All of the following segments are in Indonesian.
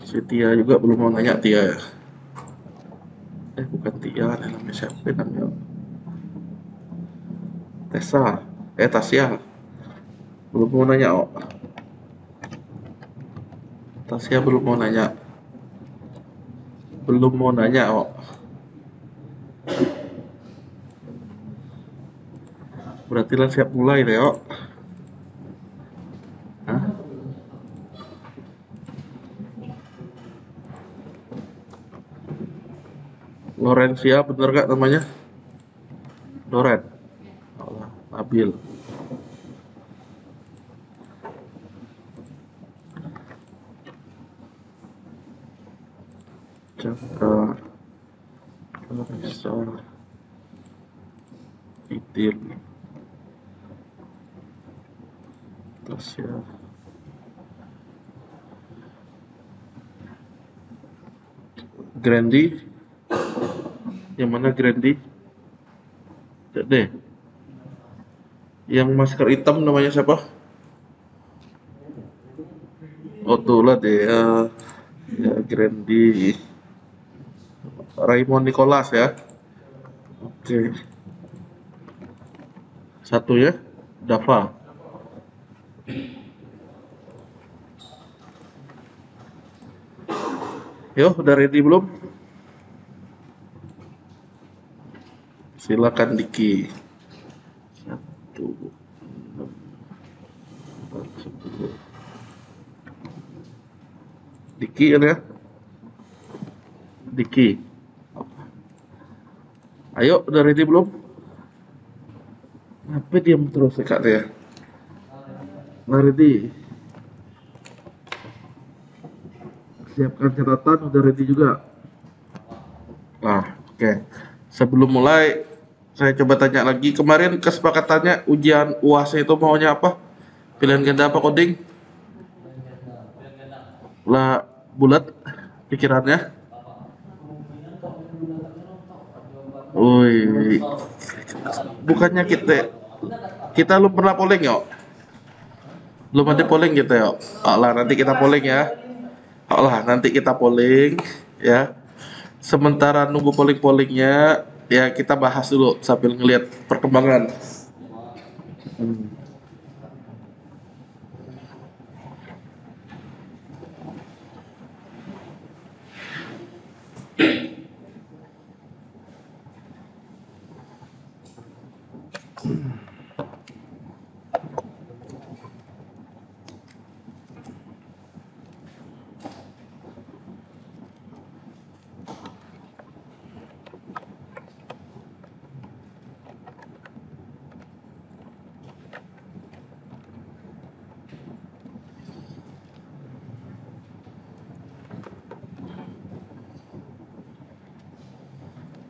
Si Tia juga belum mau nanya Tia ya. Bukan Tia, namanya siapa namanya? Tessa, Tasya. Belum mau nanya, oh. Tasya belum mau nanya. Belum mau nanya, oh. Berarti lah siap mulai deh, oh. Hah? Lorencia bener gak namanya? Loren. Allah, Nabil. Cakra. Larissa. Idil. Tasya. Grandi. Yang mana Grandi? Tidak deh. Yang masker hitam namanya siapa? Oh tuh lah deh. Ya Grandi. Raymond Nicholas ya. Oke. Satu ya. Dava. Yo, udah ready belum? Silakan Diki. 1, 6, 4, 10. Diki kan ya? Diki. Ayo, udah ready belum? Kenapa diam terus ya kak ya? Udah ready. Siapkan catatan, udah ready juga. Nah, oke. Sebelum mulai, saya coba tanya lagi. Kemarin kesepakatannya ujian UAS itu maunya apa? Pilihan ganda apa coding? Lah, bulat pikirannya. Woi, bukannya kita belum pernah polling yuk? Belum ada polling gitu ya? Allah, nanti kita polling ya. Allah, nanti kita polling ya. Sementara nunggu polling-pollingnya, ya kita bahas dulu sambil ngelihat perkembangan.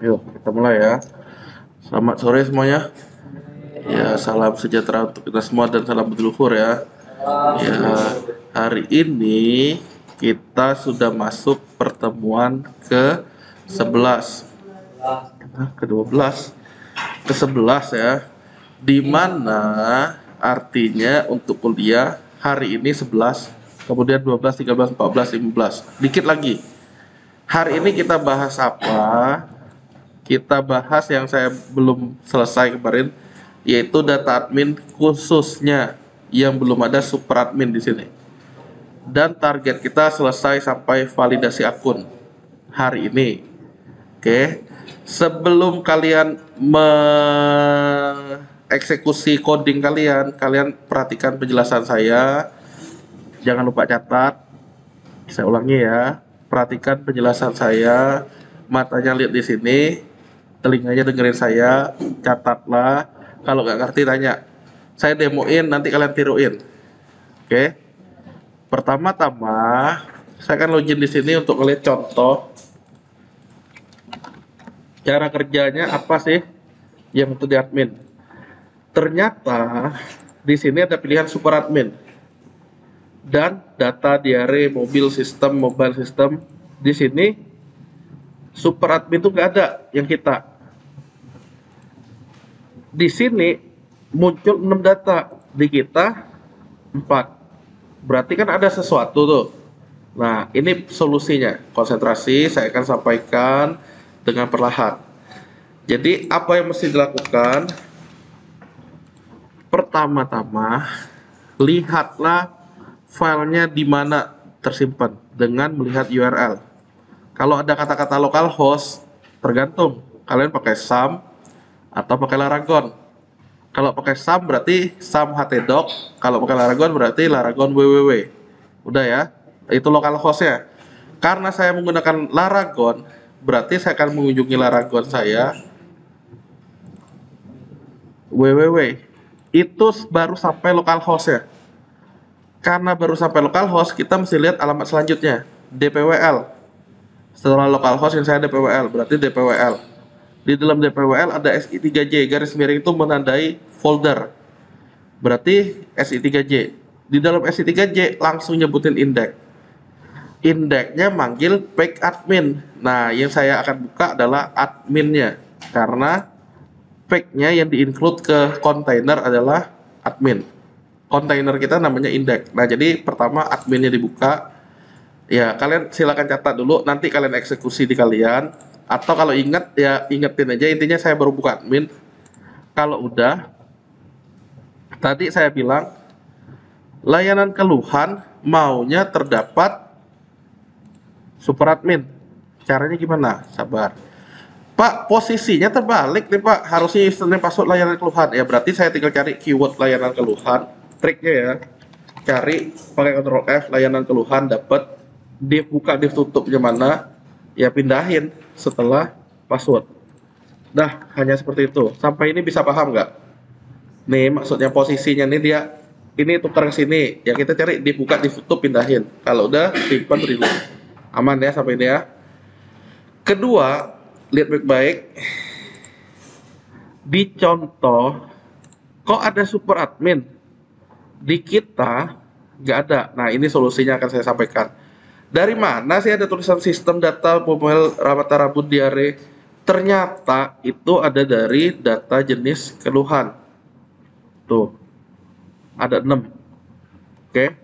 Yuk, kita mulai ya. Selamat sore semuanya. Ya, salam sejahtera untuk kita semua dan salam berluhur ya. Ya, hari ini kita sudah masuk pertemuan ke-11. Ke-12. Ke-11 ya. Di mana artinya untuk kuliah hari ini 11, kemudian 12, 13, 14, 15. Dikit lagi. Hari ini kita bahas apa? Kita bahas yang saya belum selesai kemarin, yaitu data admin khususnya yang belum ada super admin di sini. Dan target kita selesai sampai validasi akun hari ini. Oke. Sebelum kalian mengeksekusi coding kalian perhatikan penjelasan saya. Jangan lupa catat. Saya ulangi ya. Perhatikan penjelasan saya. Matanya lihat di sini, telinganya dengerin saya, catatlah. Kalau nggak ngerti tanya. Saya demoin, nanti kalian tiruin. Oke. Pertama-tama, saya akan login di sini untuk melihat contoh cara kerjanya apa sih yang untuk di admin. Ternyata di sini ada pilihan super admin dan data diare mobile system. Di sini super admin itu nggak ada yang kita. Di sini muncul 6 data, di kita 4. Berarti kan ada sesuatu tuh. Nah, ini solusinya. Konsentrasi saya akan sampaikan dengan perlahan. Jadi, apa yang mesti dilakukan? Pertama-tama, lihatlah filenya di mana tersimpan dengan melihat URL. Kalau ada kata-kata localhost, tergantung. Kalian pakai SAM atau pakai Laragon. Kalau pakai SAM berarti SAM htdoc, kalau pakai Laragon berarti Laragon www. Udah ya, itu localhostnya. Karena saya menggunakan Laragon, berarti saya akan mengunjungi Laragon saya www. Itu baru sampai localhostnya. Karena baru sampai localhost, kita mesti lihat alamat selanjutnya, dpwl. Setelah localhost yang saya dpwl, berarti dpwl. Di dalam dpwl ada SI3J, garis miring itu menandai folder. Berarti SI3J. Di dalam SI3J langsung nyebutin indeks. Indeksnya manggil page admin. Nah, yang saya akan buka adalah adminnya. Karena page-nya yang di-include ke kontainer adalah admin. Kontainer kita namanya indeks. Nah, jadi pertama adminnya dibuka. Ya, kalian silakan catat dulu, nanti kalian eksekusi di kalian. Atau kalau ingat, ya ingetin aja, intinya saya baru buka admin. Kalau udah, tadi saya bilang, layanan keluhan maunya terdapat super admin. Caranya gimana? Sabar. Pak, posisinya terbalik nih Pak, harusnya username password layanan keluhan. Ya berarti saya tinggal cari keyword layanan keluhan. Triknya ya, cari pakai Ctrl F layanan keluhan, dapat div buka div tutupnya mana, ya pindahin setelah password. Dah, hanya seperti itu. Sampai ini bisa paham nggak? Nih maksudnya posisinya nih dia ini tukar ke sini. Ya kita cari div buka div tutup, pindahin. Kalau udah simpan dulu. Aman ya sampai ini ya. Kedua, lihat baik-baik. Di contoh, kok ada super admin? Di kita nggak ada. Nah, ini solusinya akan saya sampaikan. Dari mana sih ada tulisan sistem data mobile rata rambut diare? Ternyata itu ada dari data jenis keluhan. Tuh, ada 6. Oke.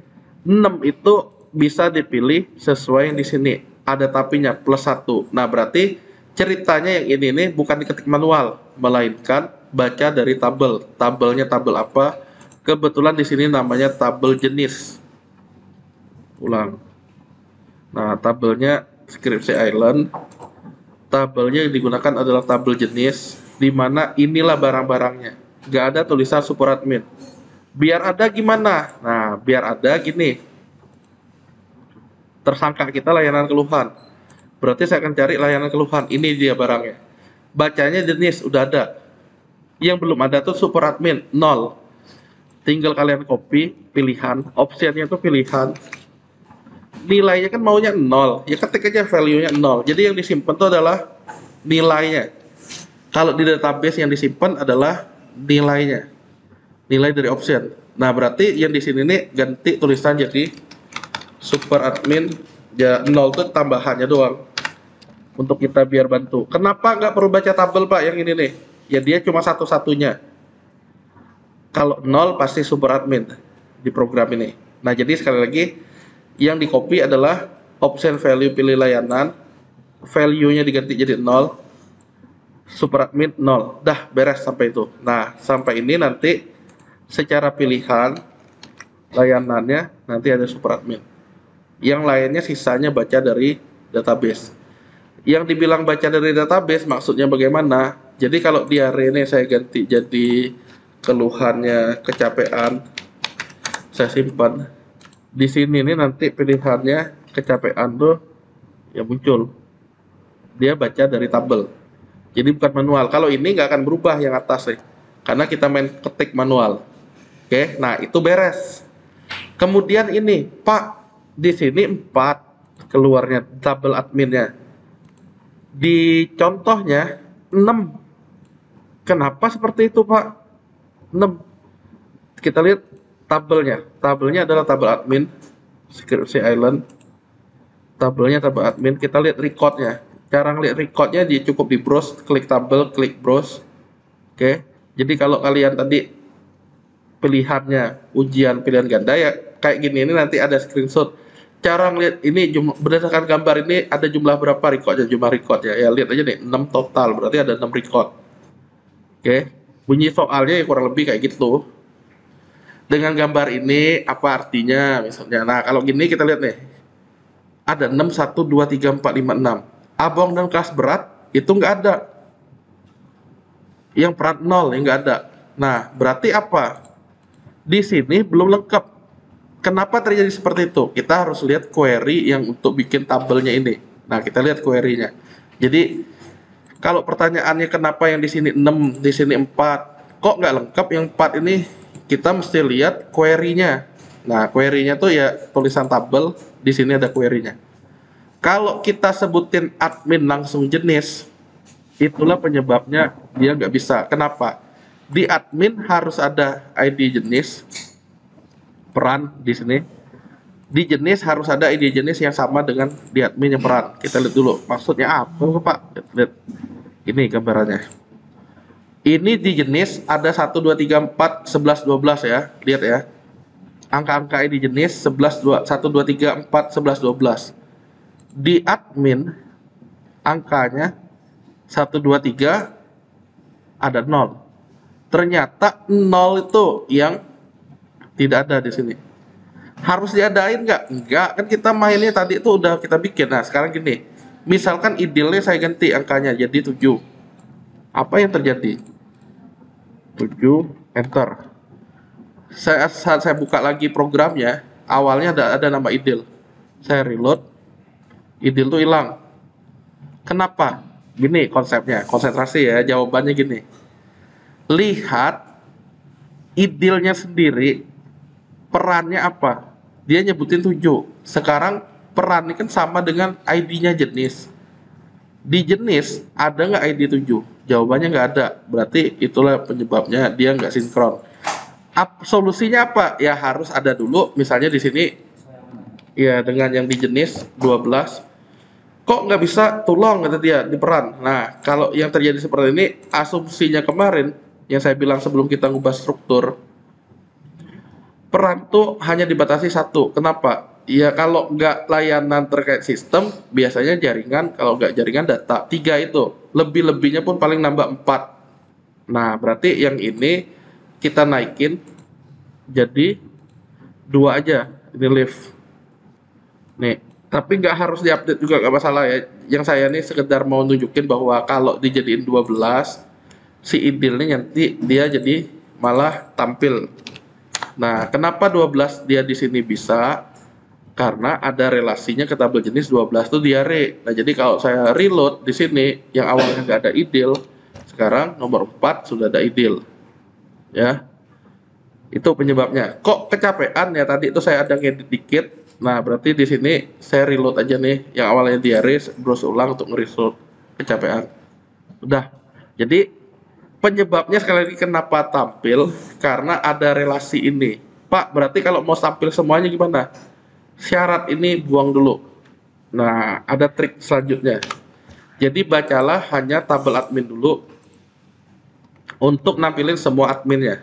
6 itu bisa dipilih sesuai yang di sini. Ada tapinya +1. Nah, berarti ceritanya yang ini nih bukan diketik manual, melainkan baca dari tabel. Tabelnya tabel apa? Kebetulan di sini namanya tabel jenis. Ulang. Nah, tabelnya Scriptsy Island. Tabelnya yang digunakan adalah tabel jenis, di mana inilah barang-barangnya. Nggak ada tulisan super admin. Biar ada gimana? Nah, biar ada gini. Tersangka kita layanan keluhan. Berarti saya akan cari layanan keluhan. Ini dia barangnya. Bacanya jenis udah ada. Yang belum ada tuh super admin 0. Tinggal kalian copy pilihan, optionnya tuh pilihan. Nilainya kan maunya 0. Ya ketik aja value-nya 0. Jadi yang disimpan tuh adalah nilainya. Kalau di database yang disimpan adalah nilainya. Nilai dari option. Nah, berarti yang di sini nih ganti tulisan jadi super admin ya 0 tuh tambahannya doang. Untuk kita biar bantu. Kenapa nggak perlu baca tabel Pak yang ini nih? Ya dia cuma satu-satunya. Kalau 0 pasti super admin di program ini. Nah, jadi sekali lagi yang di copy adalah option value pilih layanan, value-nya diganti jadi 0, super admin 0. Dah beres sampai itu. Nah, sampai ini nanti secara pilihan layanannya nanti ada super admin. Yang lainnya sisanya baca dari database. Yang dibilang baca dari database maksudnya bagaimana? Jadi kalau diare ini saya ganti jadi keluhannya kecapean, saya simpan. Di sini nih nanti pilihannya kecapean tuh ya muncul. Dia baca dari tabel. Jadi bukan manual. Kalau ini nggak akan berubah yang atas nih. Karena kita main ketik manual. Oke, nah itu beres. Kemudian ini, Pak, di sini 4 keluarnya tabel adminnya. Di contohnya 6. Kenapa seperti itu, Pak? 6. Kita lihat tabelnya. Tabelnya adalah tabel admin Scriptsy Island. Tabelnya tabel admin. Kita lihat recordnya. Cara ngeliat recordnya dia cukup di browse, klik tabel, klik browse. Oke. Jadi kalau kalian tadi pilihannya ujian pilihan ganda ya kayak gini, ini nanti ada screenshot. cara ngeliat ini berdasarkan gambar ini ada jumlah berapa recordnya, jumlah record ya. Ya lihat aja nih, 6 total, berarti ada 6 record. Oke, bunyi soalnya ya kurang lebih kayak gitu. Dengan gambar ini apa artinya misalnya? Nah, kalau gini kita lihat nih. Ada 6, 1, 2, 3, 4, 5, 6. Abang dan kelas berat itu nggak ada. Yang peran 0 yang nggak ada. Nah, berarti apa? Di sini belum lengkap. Kenapa terjadi seperti itu? Kita harus lihat query yang untuk bikin tabelnya ini. Nah, kita lihat query-nya. Jadi, kalau pertanyaannya kenapa yang di sini 6, di sini 4, kok nggak lengkap yang 4 ini? Kita mesti lihat query-nya. Nah, query-nya tuh ya tulisan tabel, di sini ada query-nya. Kalau kita sebutin admin langsung jenis, itulah penyebabnya dia nggak bisa. Kenapa? Di admin harus ada ID jenis, peran di sini. Di jenis harus ada ID jenis yang sama dengan di admin yang peran. Kita lihat dulu. Maksudnya apa, Pak? Lihat. Ini gambarannya. Ini di jenis ada 1, 2, 3, 4, 11, 12 ya. Lihat ya. Angka-angka ID jenis 11, 2, 1, 2, 3, 4, 11, 12. Di admin angkanya 1, 2, 3 ada 0. Ternyata 0 itu yang tidak ada di sini. Harus diadain nggak? Enggak, kan kita mainnya tadi itu udah kita bikin. Nah, sekarang gini. Misalkan idealnya saya ganti angkanya jadi 7. Apa yang terjadi? 7, enter. Saat saya buka lagi programnya, awalnya ada nama ideal. Saya reload, ideal tuh hilang. Kenapa? Gini konsepnya, konsentrasi ya, jawabannya gini. Lihat idealnya sendiri, perannya apa? Dia nyebutin 7. Sekarang peran ini kan sama dengan ID-nya jenis. Di jenis ada nggak ID 7? Jawabannya nggak ada. Berarti itulah penyebabnya dia nggak sinkron. Solusinya apa? Ya harus ada dulu. Misalnya di sini ya dengan yang di jenis 12. Kok nggak bisa tolong kata dia di peran. Nah, kalau yang terjadi seperti ini, asumsinya kemarin yang saya bilang sebelum kita ngubah struktur, peran tuh hanya dibatasi 1. Kenapa? Ya kalau nggak layanan terkait sistem, biasanya jaringan, kalau nggak jaringan data. 3 itu. Lebih-lebihnya pun paling nambah 4. Nah, berarti yang ini kita naikin jadi 2 aja. Ini lift. Nih, tapi nggak harus diupdate juga, nggak masalah ya. Yang saya nih sekedar mau nunjukin bahwa kalau dijadiin 12, si idealnya nanti dia jadi malah tampil. Nah, kenapa 12 dia di sini bisa? Karena ada relasinya ke tabel jenis 12 itu diare. Nah, jadi kalau saya reload di sini yang awalnya nggak ada ideal, sekarang nomor 4 sudah ada ideal. Ya. Itu penyebabnya. Kok kecapean ya, tadi itu saya ada ngedit dikit. Nah, berarti di sini saya reload aja nih yang awalnya diare, browse ulang untuk nge-reload, kecapean. Udah. Jadi penyebabnya sekali lagi kenapa tampil, karena ada relasi ini. Pak, berarti kalau mau tampil semuanya gimana? Syarat ini buang dulu. Nah, ada trik selanjutnya. Jadi bacalah hanya tabel admin dulu untuk nampilin semua adminnya.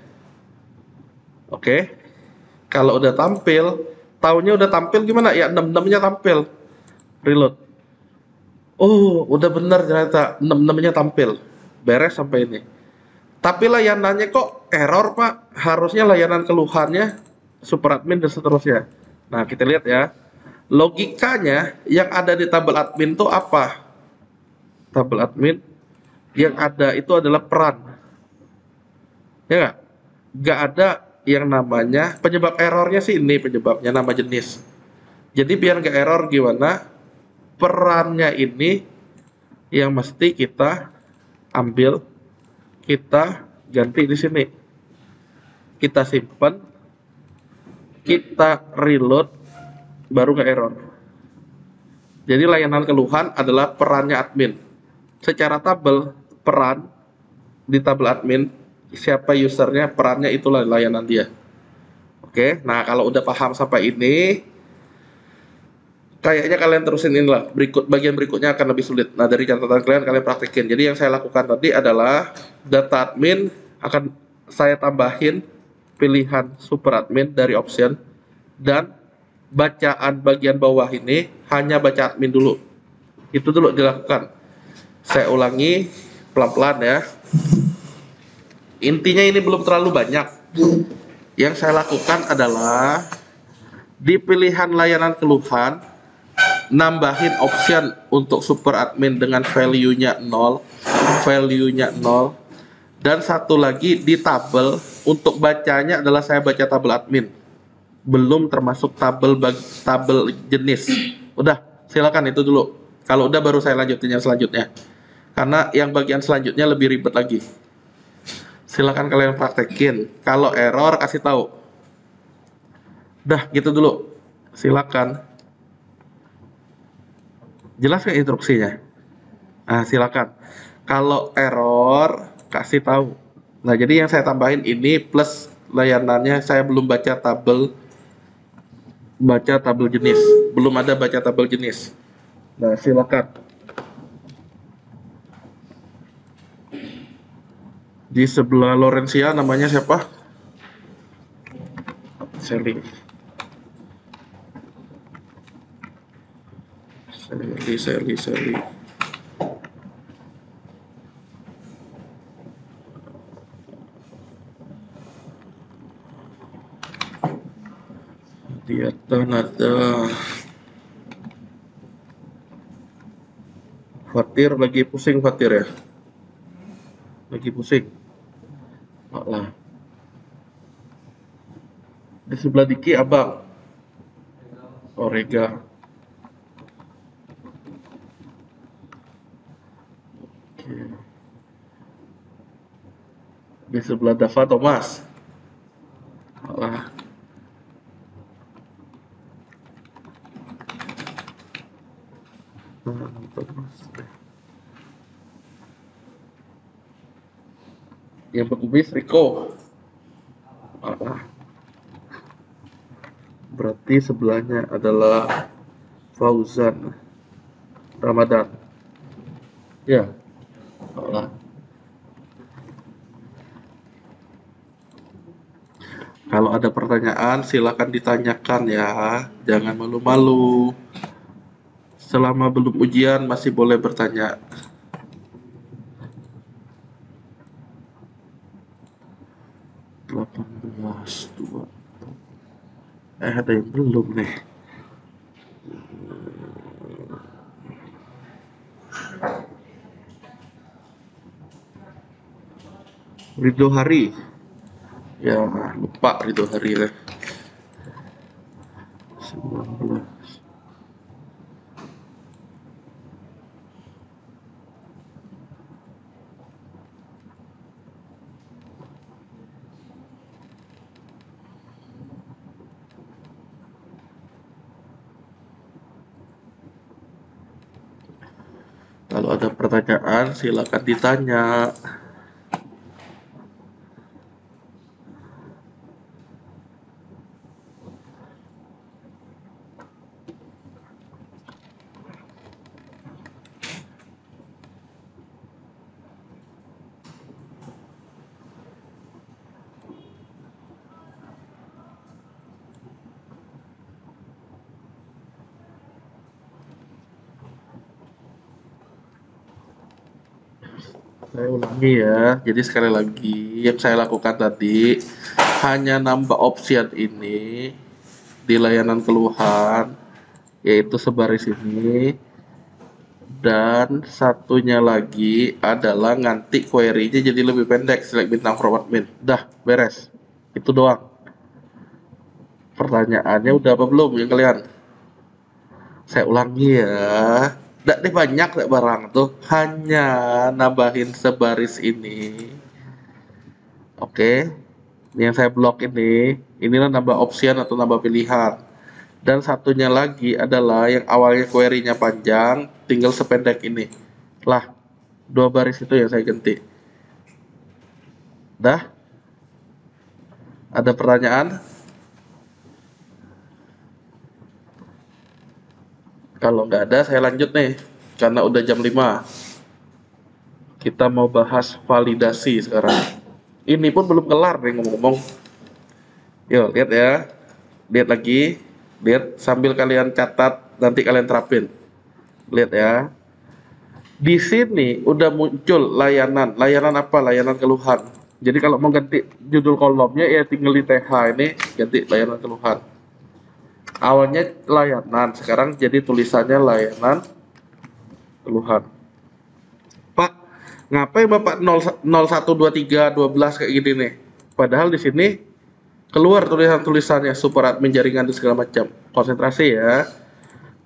Oke. Kalau udah tampil, tahunnya udah tampil gimana? Ya 66-nya tampil. Reload. Oh, udah benar ternyata 66-nya tampil. Beres sampai ini. Tapi layanannya kok error, Pak? Harusnya layanan keluhannya super admin dan seterusnya. Nah, kita lihat ya. Logikanya yang ada di tabel admin itu apa? Tabel admin yang ada itu adalah peran. Ya nggak? Nggak ada yang namanya penyebab errornya sih ini penyebabnya nama jenis. Jadi biar nggak error gimana? Perannya ini yang mesti kita ambil, kita ganti di sini. Kita simpan, kita reload, baru nggak error. Jadi layanan keluhan adalah perannya admin. Secara tabel, peran di tabel admin, siapa usernya, perannya itulah layanan dia. Oke, nah kalau udah paham sampai ini, kayaknya kalian terusin inilah. Bagian berikutnya akan lebih sulit. Nah, dari catatan kalian praktekin. Jadi yang saya lakukan tadi adalah data admin akan saya tambahin pilihan super admin dari option dan bacaan bagian bawah ini hanya baca admin dulu. Itu dulu dilakukan. Saya ulangi pelan-pelan ya. Intinya ini belum terlalu banyak. Yang saya lakukan adalah di pilihan layanan keluhan, nambahin option untuk super admin dengan value-nya 0, dan satu lagi di tabel untuk bacanya adalah saya baca tabel admin, belum termasuk tabel jenis. Udah, silakan itu dulu. Kalau udah baru saya lanjutin yang selanjutnya. Karena yang bagian selanjutnya lebih ribet lagi. Silakan kalian praktekin. Kalau error kasih tahu. Dah gitu dulu. Silakan. Jelas nggak instruksinya? Nah, silakan. Kalau error kasih tahu. Nah, jadi yang saya tambahin ini plus layanannya saya belum baca tabel jenis. Belum ada baca tabel jenis. Nah, silakan. Di sebelah Lorencia namanya siapa? Sally. Di atas ada Fatir, lagi pusing Fatir ya? Lagi pusing. Lah. Di sebelah Diki Abang. Orega. Oke. Di sebelah Dava Thomas. Lah. Thomas. Yang berkumis Riko. Lah. Berarti sebelahnya adalah Fauzan Ramadan. Ya. Lah. Kalau ada pertanyaan silakan ditanyakan ya, jangan malu-malu. Selama belum ujian masih boleh bertanya. Ada yang belum nih. Ridho Hari. Ya, lupa Ridho Hari ya. 19. Kalau ada pertanyaan silakan ditanya. Saya ulangi ya, jadi sekali lagi yang saya lakukan tadi hanya nambah option ini di layanan keluhan, yaitu sebaris ini, dan satunya lagi adalah nganti query-nya jadi lebih pendek, select bintang from admin. Dah, beres. Itu doang. Pertanyaannya udah apa belum yang kalian? Saya ulangi ya. Nggak deh banyak deh barang tuh, hanya nambahin sebaris ini. Oke, yang saya blok inilah nambah option atau nambah pilihan. Dan satunya lagi adalah yang awalnya query-nya panjang, tinggal sependek ini. Lah, 2 baris itu yang saya ganti. Dah? Ada pertanyaan? Kalau nggak ada, saya lanjut nih. Karena udah jam 5. Kita mau bahas validasi sekarang. Ini pun belum kelar nih ngomong-ngomong. Yuk, lihat ya. Lihat lagi. Lihat sambil kalian catat, nanti kalian terapin. Lihat ya. Di sini udah muncul layanan. Layanan apa? Layanan keluhan. Jadi kalau mau ganti judul kolomnya ya tinggal di TH ini ganti layanan keluhan. Awalnya layanan, sekarang jadi tulisannya layanan keluhan. Pak, ngapain Bapak 012312 kayak gini nih? Padahal di sini keluar tulisan-tulisannya super admin jaringan dan segala macam. Konsentrasi ya.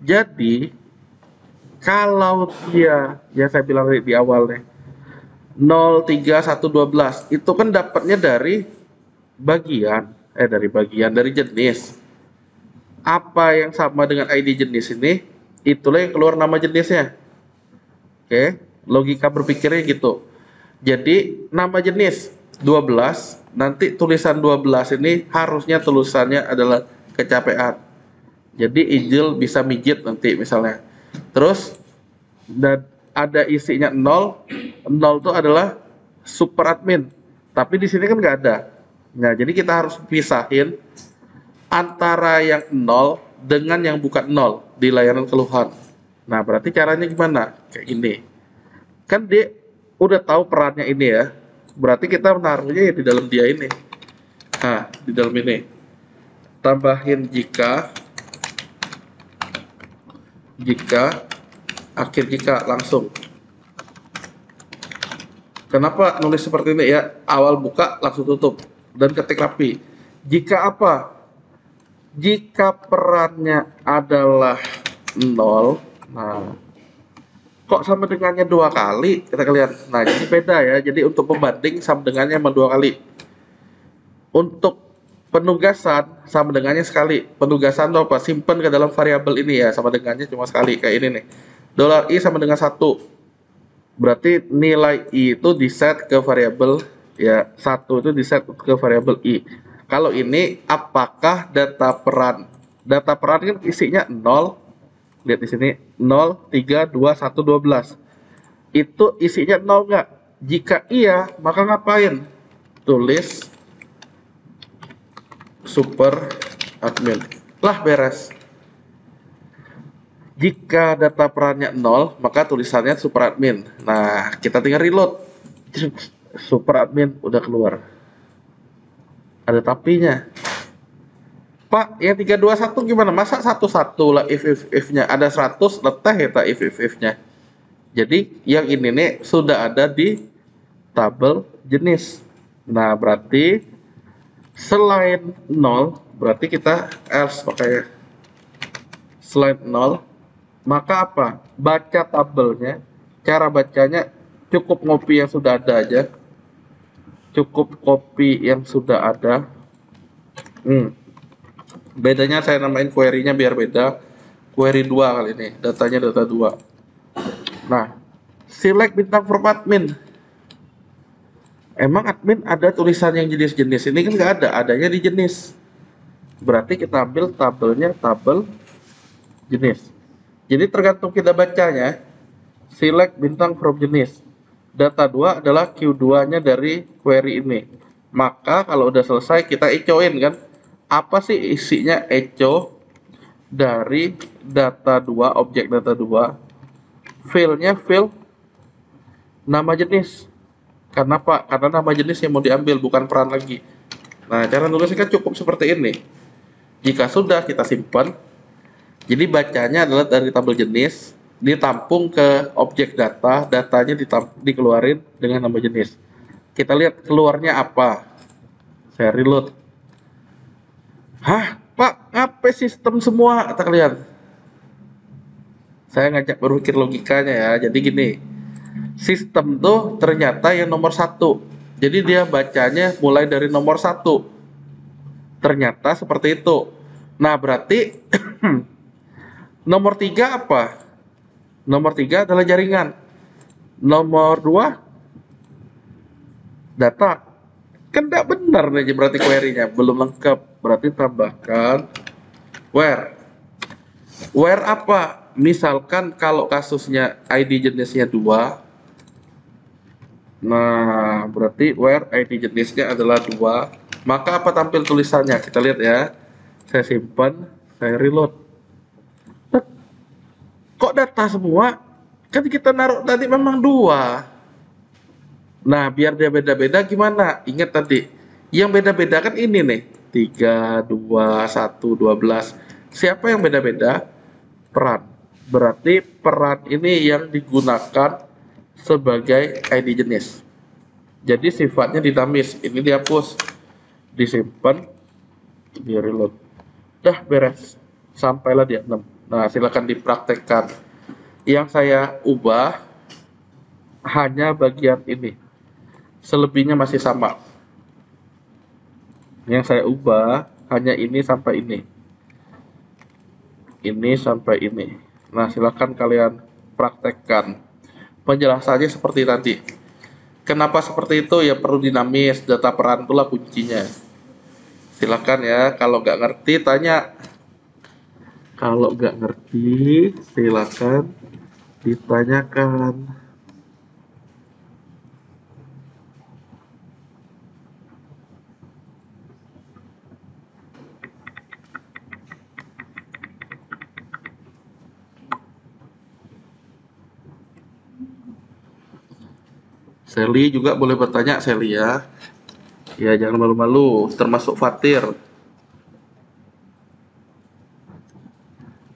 Jadi kalau dia ya saya bilang di awal nih 03112 itu kan dapatnya dari dari jenis. Apa yang sama dengan ID jenis ini, itulah yang keluar nama jenisnya. Oke, logika berpikirnya gitu. Jadi nama jenis 12, nanti tulisan 12 ini harusnya tulisannya adalah kecapean. Jadi Ijil bisa mijit nanti misalnya. Terus dan ada isinya 0, 0 itu adalah super admin. Tapi di sini kan nggak ada. Nah, jadi kita harus pisahin antara yang 0 dengan yang bukan 0 di layanan keluhan. Nah, berarti caranya gimana? Kayak gini. Kan dia udah tahu perannya ini ya. Berarti kita menaruhnya ya di dalam dia ini. Nah, di dalam ini. Tambahin jika akhir jika langsung. Kenapa nulis seperti ini ya? Awal buka langsung tutup dan ketik rapi. Jika apa? Jika perannya adalah 0, nah kok sama dengannya 2 kali kita lihat. Nah, jadi beda ya. Jadi untuk pembanding sama dengannya sama 2 kali. Untuk penugasan sama dengannya sekali. Penugasan itu apa? Simpan ke dalam variabel ini ya, sama dengannya cuma sekali kayak ini nih. $i sama dengan 1. Berarti nilai i itu diset ke variabel ya, 1 itu diset ke variabel i. Kalau ini apakah data peran? Data peran kan isinya 0. Lihat di sini 0, 3, 2, 1, 12. Itu isinya 0 enggak? Jika iya, maka ngapain? Tulis super admin. Lah beres. Jika data perannya 0, maka tulisannya super admin. Nah, kita tinggal reload. Super admin udah keluar. Ada tapinya. Pak, yang 321 gimana? Masa 11 lah if-nya? Ada 100, leteh ya tak if-nya. Jadi, yang ini nih sudah ada di tabel jenis. Nah, berarti selain 0, berarti kita else pakai selain 0, maka apa? Baca tabelnya, cara bacanya cukup ngopi yang sudah ada aja. Cukup copy yang sudah ada. Bedanya saya namain query-nya biar beda. Query 2 kali ini, datanya data 2. Nah, select bintang from admin. Emang admin ada tulisan yang jenis-jenis? Ini kan nggak ada, adanya di jenis. Berarti kita ambil tabelnya, tabel jenis. Jadi tergantung kita bacanya, select bintang from jenis. Data 2 adalah Q2-nya dari query ini. Maka kalau udah selesai kita echoin kan. Apa sih isinya echo dari data 2, objek data 2? Field-nya field nama jenis. Kenapa? Karena nama jenis yang mau diambil, bukan peran lagi. Nah, cara nulisnya kan cukup seperti ini. Jika sudah, kita simpan. Jadi bacanya adalah dari tabel jenis, ditampung ke objek data, datanya dikeluarin dengan nama jenis. Kita lihat keluarnya apa. Saya reload. Hah, Pak, apa sistem semua? Kata kalian. Saya ngajak berpikir logikanya ya. Jadi gini, sistem tuh ternyata yang nomor 1. Jadi dia bacanya mulai dari nomor 1. Ternyata seperti itu. Nah, berarti nomor 3 apa? Nomor 3 adalah jaringan. Nomor 2 data. Kan tidak benar nih berarti query-nya belum lengkap. Berarti tambahkan where. Where apa? Misalkan kalau kasusnya ID jenisnya 2. Nah, berarti where ID jenisnya adalah 2. Maka apa tampil tulisannya? Kita lihat ya. Saya simpan. Saya reload. Tek, kok data semua? Kan kita naruh tadi memang dua. Nah, biar dia beda-beda gimana? Ingat tadi, yang beda-beda kan ini nih, 3, 2, 1, 12. Siapa yang beda-beda? Peran. Berarti peran ini yang digunakan sebagai ID jenis. Jadi sifatnya dinamis. Ini dihapus, disimpan, di reload. Dah beres. Sampailah dia 6. Nah, silakan dipraktekkan. Yang saya ubah hanya bagian ini. Selebihnya masih sama. Yang saya ubah hanya ini sampai ini. Ini sampai ini. Nah, silakan kalian praktekkan. Penjelasannya seperti tadi. Kenapa seperti itu? Ya perlu dinamis, data peran itulah kuncinya. Silakan ya, kalau nggak ngerti tanya. Kalau nggak ngerti, silakan ditanyakan. Sally juga boleh bertanya, Sally ya. Ya jangan malu-malu, termasuk Fatir.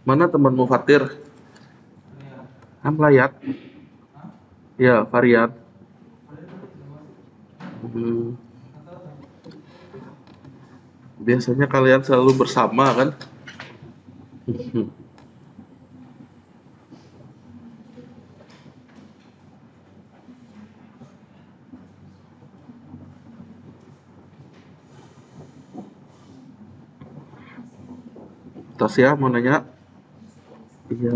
Mana temanmu Fatir? Melayat? Ya, Varian. Hmm, biasanya kalian selalu bersama kan? Tasya mau nanya? Iya.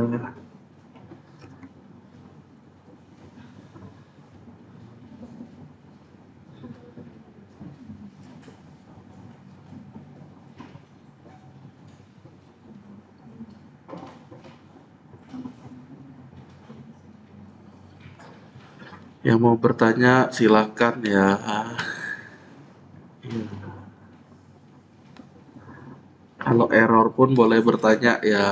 Yang mau bertanya silakan ya. Iya. Kalau error pun boleh bertanya ya.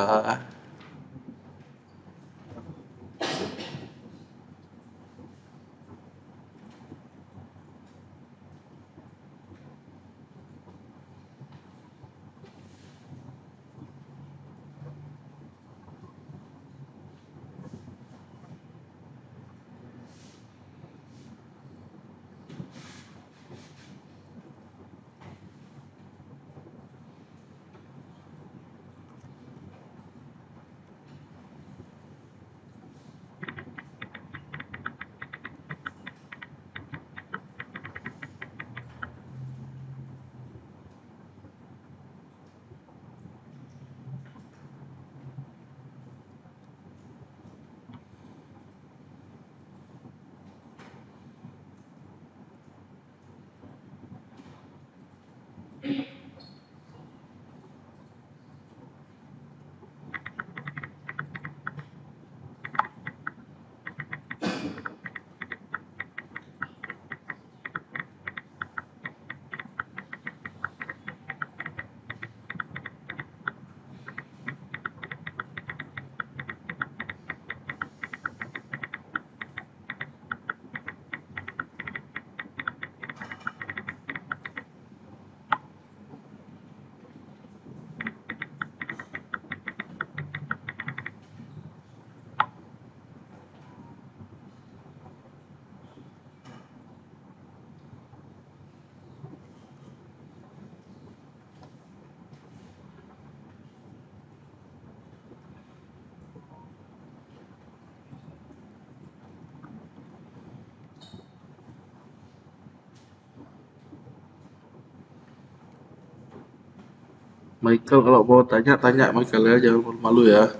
Michael kalau mau tanya tanya Michael ya, jangan malu-malu ya.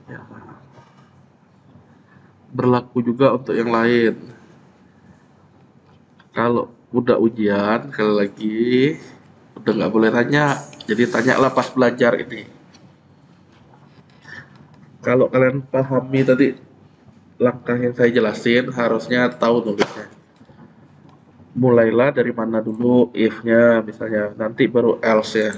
Ya. Berlaku juga untuk yang lain. Kalau udah ujian sekali lagi udah nggak boleh tanya. Jadi tanyalah pas belajar ini. Kalau kalian pahami tadi langkah yang saya jelasin, harusnya tahu nulisnya. Mulailah dari mana dulu if-nya misalnya, nanti baru else ya.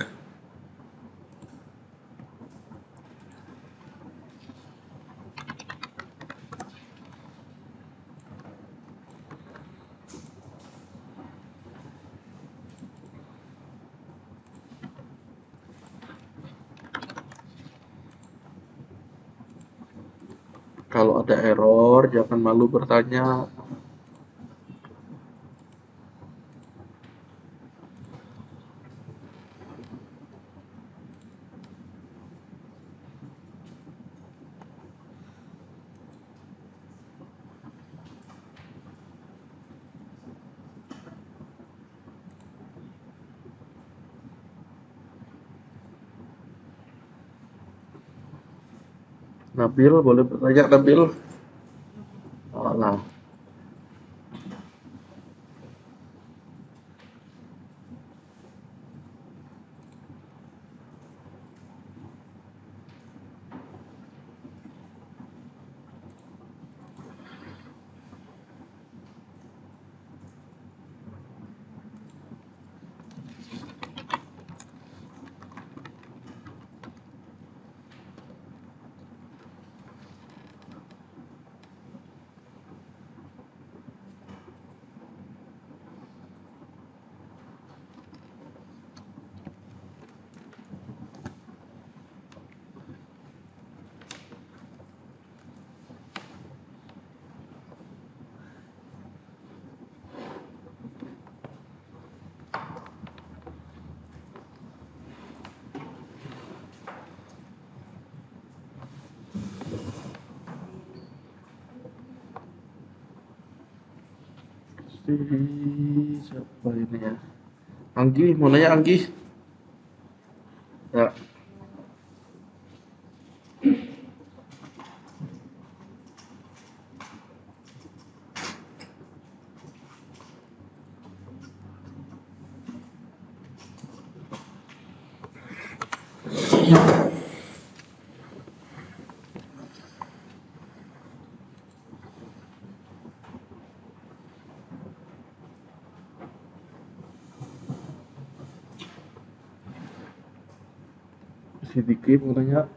Kalau ada error, jangan malu bertanya. Nabil, boleh bertanya, Nabil? Alah, siapa ini ya? Anggi, mau nanya Anggi? Ya, si Diki mau nanya.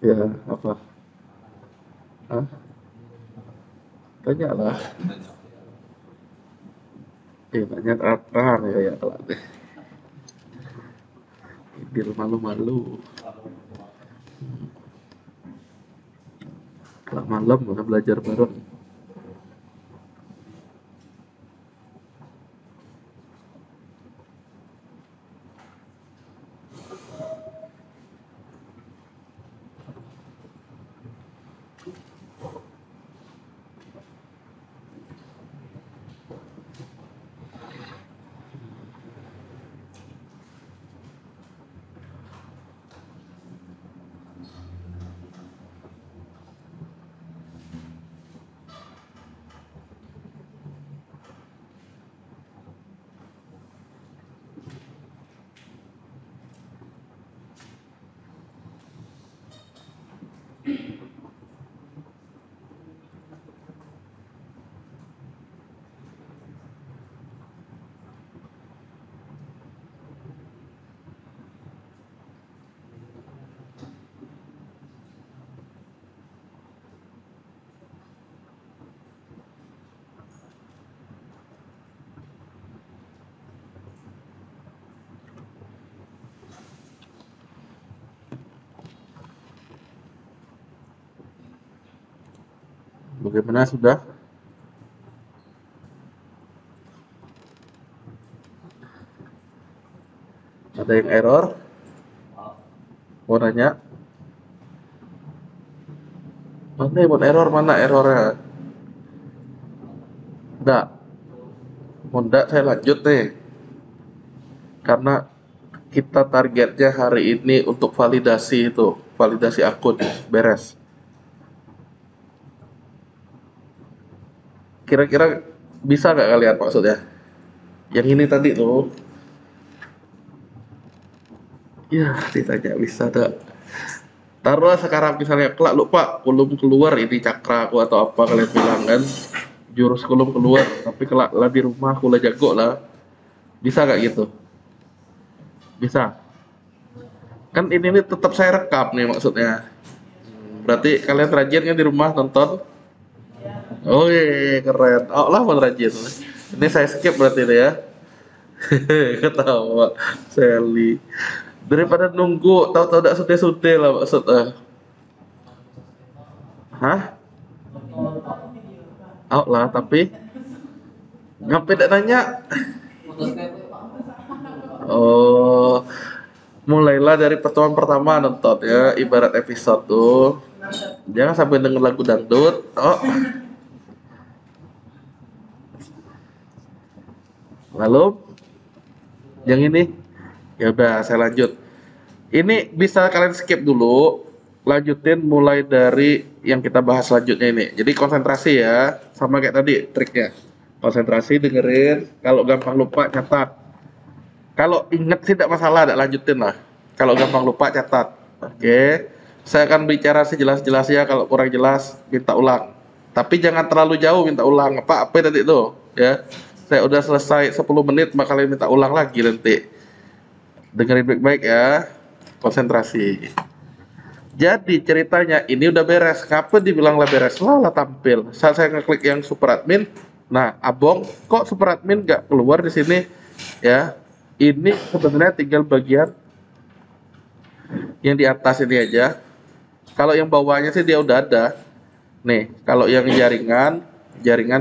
Ya, apa? Hah? Tanya lah. Tanya terang ya, ya kelak deh. Biar malu-malu. Kelak malam kita belajar bareng. Bagaimana sudah? Ada yang error? Mau nanya? Mana yang mau error? Mana errornya? Enggak. Mau enggak saya lanjut nih. Karena kita targetnya hari ini untuk validasi itu. Validasi akun. Beres. Kira-kira bisa nggak kalian maksudnya? Yang ini tadi tuh. Ya, ditanya bisa ada. Taruhlah sekarang misalnya, kelak lupa, belum keluar ini cakra aku atau apa kalian bilang kan. Jurus belum keluar, tapi kelak lah di rumah aku lah jago lah. Bisa nggak gitu? Bisa. Kan ini nih tetap saya rekam nih maksudnya. Berarti kalian rajin kan di rumah nonton? Oh iya, keren. Oh lah mau rajin. Ini saya skip berarti ini ya. Ketawa Sally. Daripada nunggu tahu-tahu tak sudah-sudah lah maksudnya. Hah? Out lah, tapi ngapain tidak nanya? Oh, mulailah dari pertemuan pertama nonton ya, ibarat episode tuh. Jangan sampai denger lagu dangdut. Oh, lalu yang ini, ya udah saya lanjut. Ini bisa kalian skip dulu, lanjutin mulai dari yang kita bahas selanjutnya ini. Jadi konsentrasi ya, sama kayak tadi triknya. Konsentrasi dengerin, kalau gampang lupa catat. Kalau inget sih tidak masalah, tidak lanjutin lah. Kalau gampang lupa catat. Oke. Saya akan bicara sejelas-jelasnya, kalau kurang jelas minta ulang. Tapi jangan terlalu jauh minta ulang. Apa tadi itu? Ya. Saya udah selesai 10 menit, maka kalian minta ulang lagi nanti. Dengerin baik-baik ya. Konsentrasi. Jadi ceritanya ini udah beres. Kapan dibilang lah beres? Lah tampil. Saat saya ngeklik yang super admin, nah abong kok super admin nggak keluar di sini ya. Ini sebenarnya tinggal bagian yang di atas ini aja. Kalau yang bawahnya sih dia udah ada. Nih, kalau yang jaringan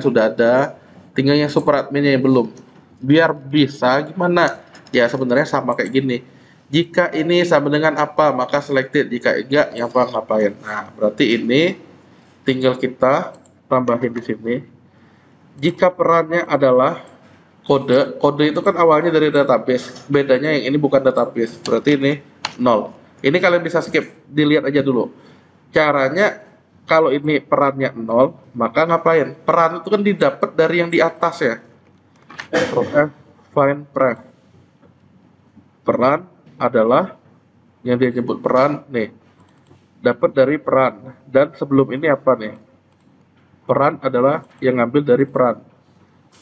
sudah ada. Tinggal yang super adminnya yang belum. Biar bisa gimana? Ya sebenarnya sama kayak gini. Jika ini sama dengan apa, maka selected. Jika enggak, yang apa ngapain. Nah, berarti ini tinggal kita tambahin di sini. Jika perannya adalah kode itu kan awalnya dari database. Bedanya yang ini bukan database. Berarti ini 0. Ini kalian bisa skip, dilihat aja dulu. Caranya kalau ini perannya 0, maka ngapain? Peran itu kan didapat dari yang di atas ya. F find pref. Peran adalah yang dia nyebut peran nih. Dapat dari peran, dan sebelum ini apa nih? Peran adalah yang ngambil dari peran.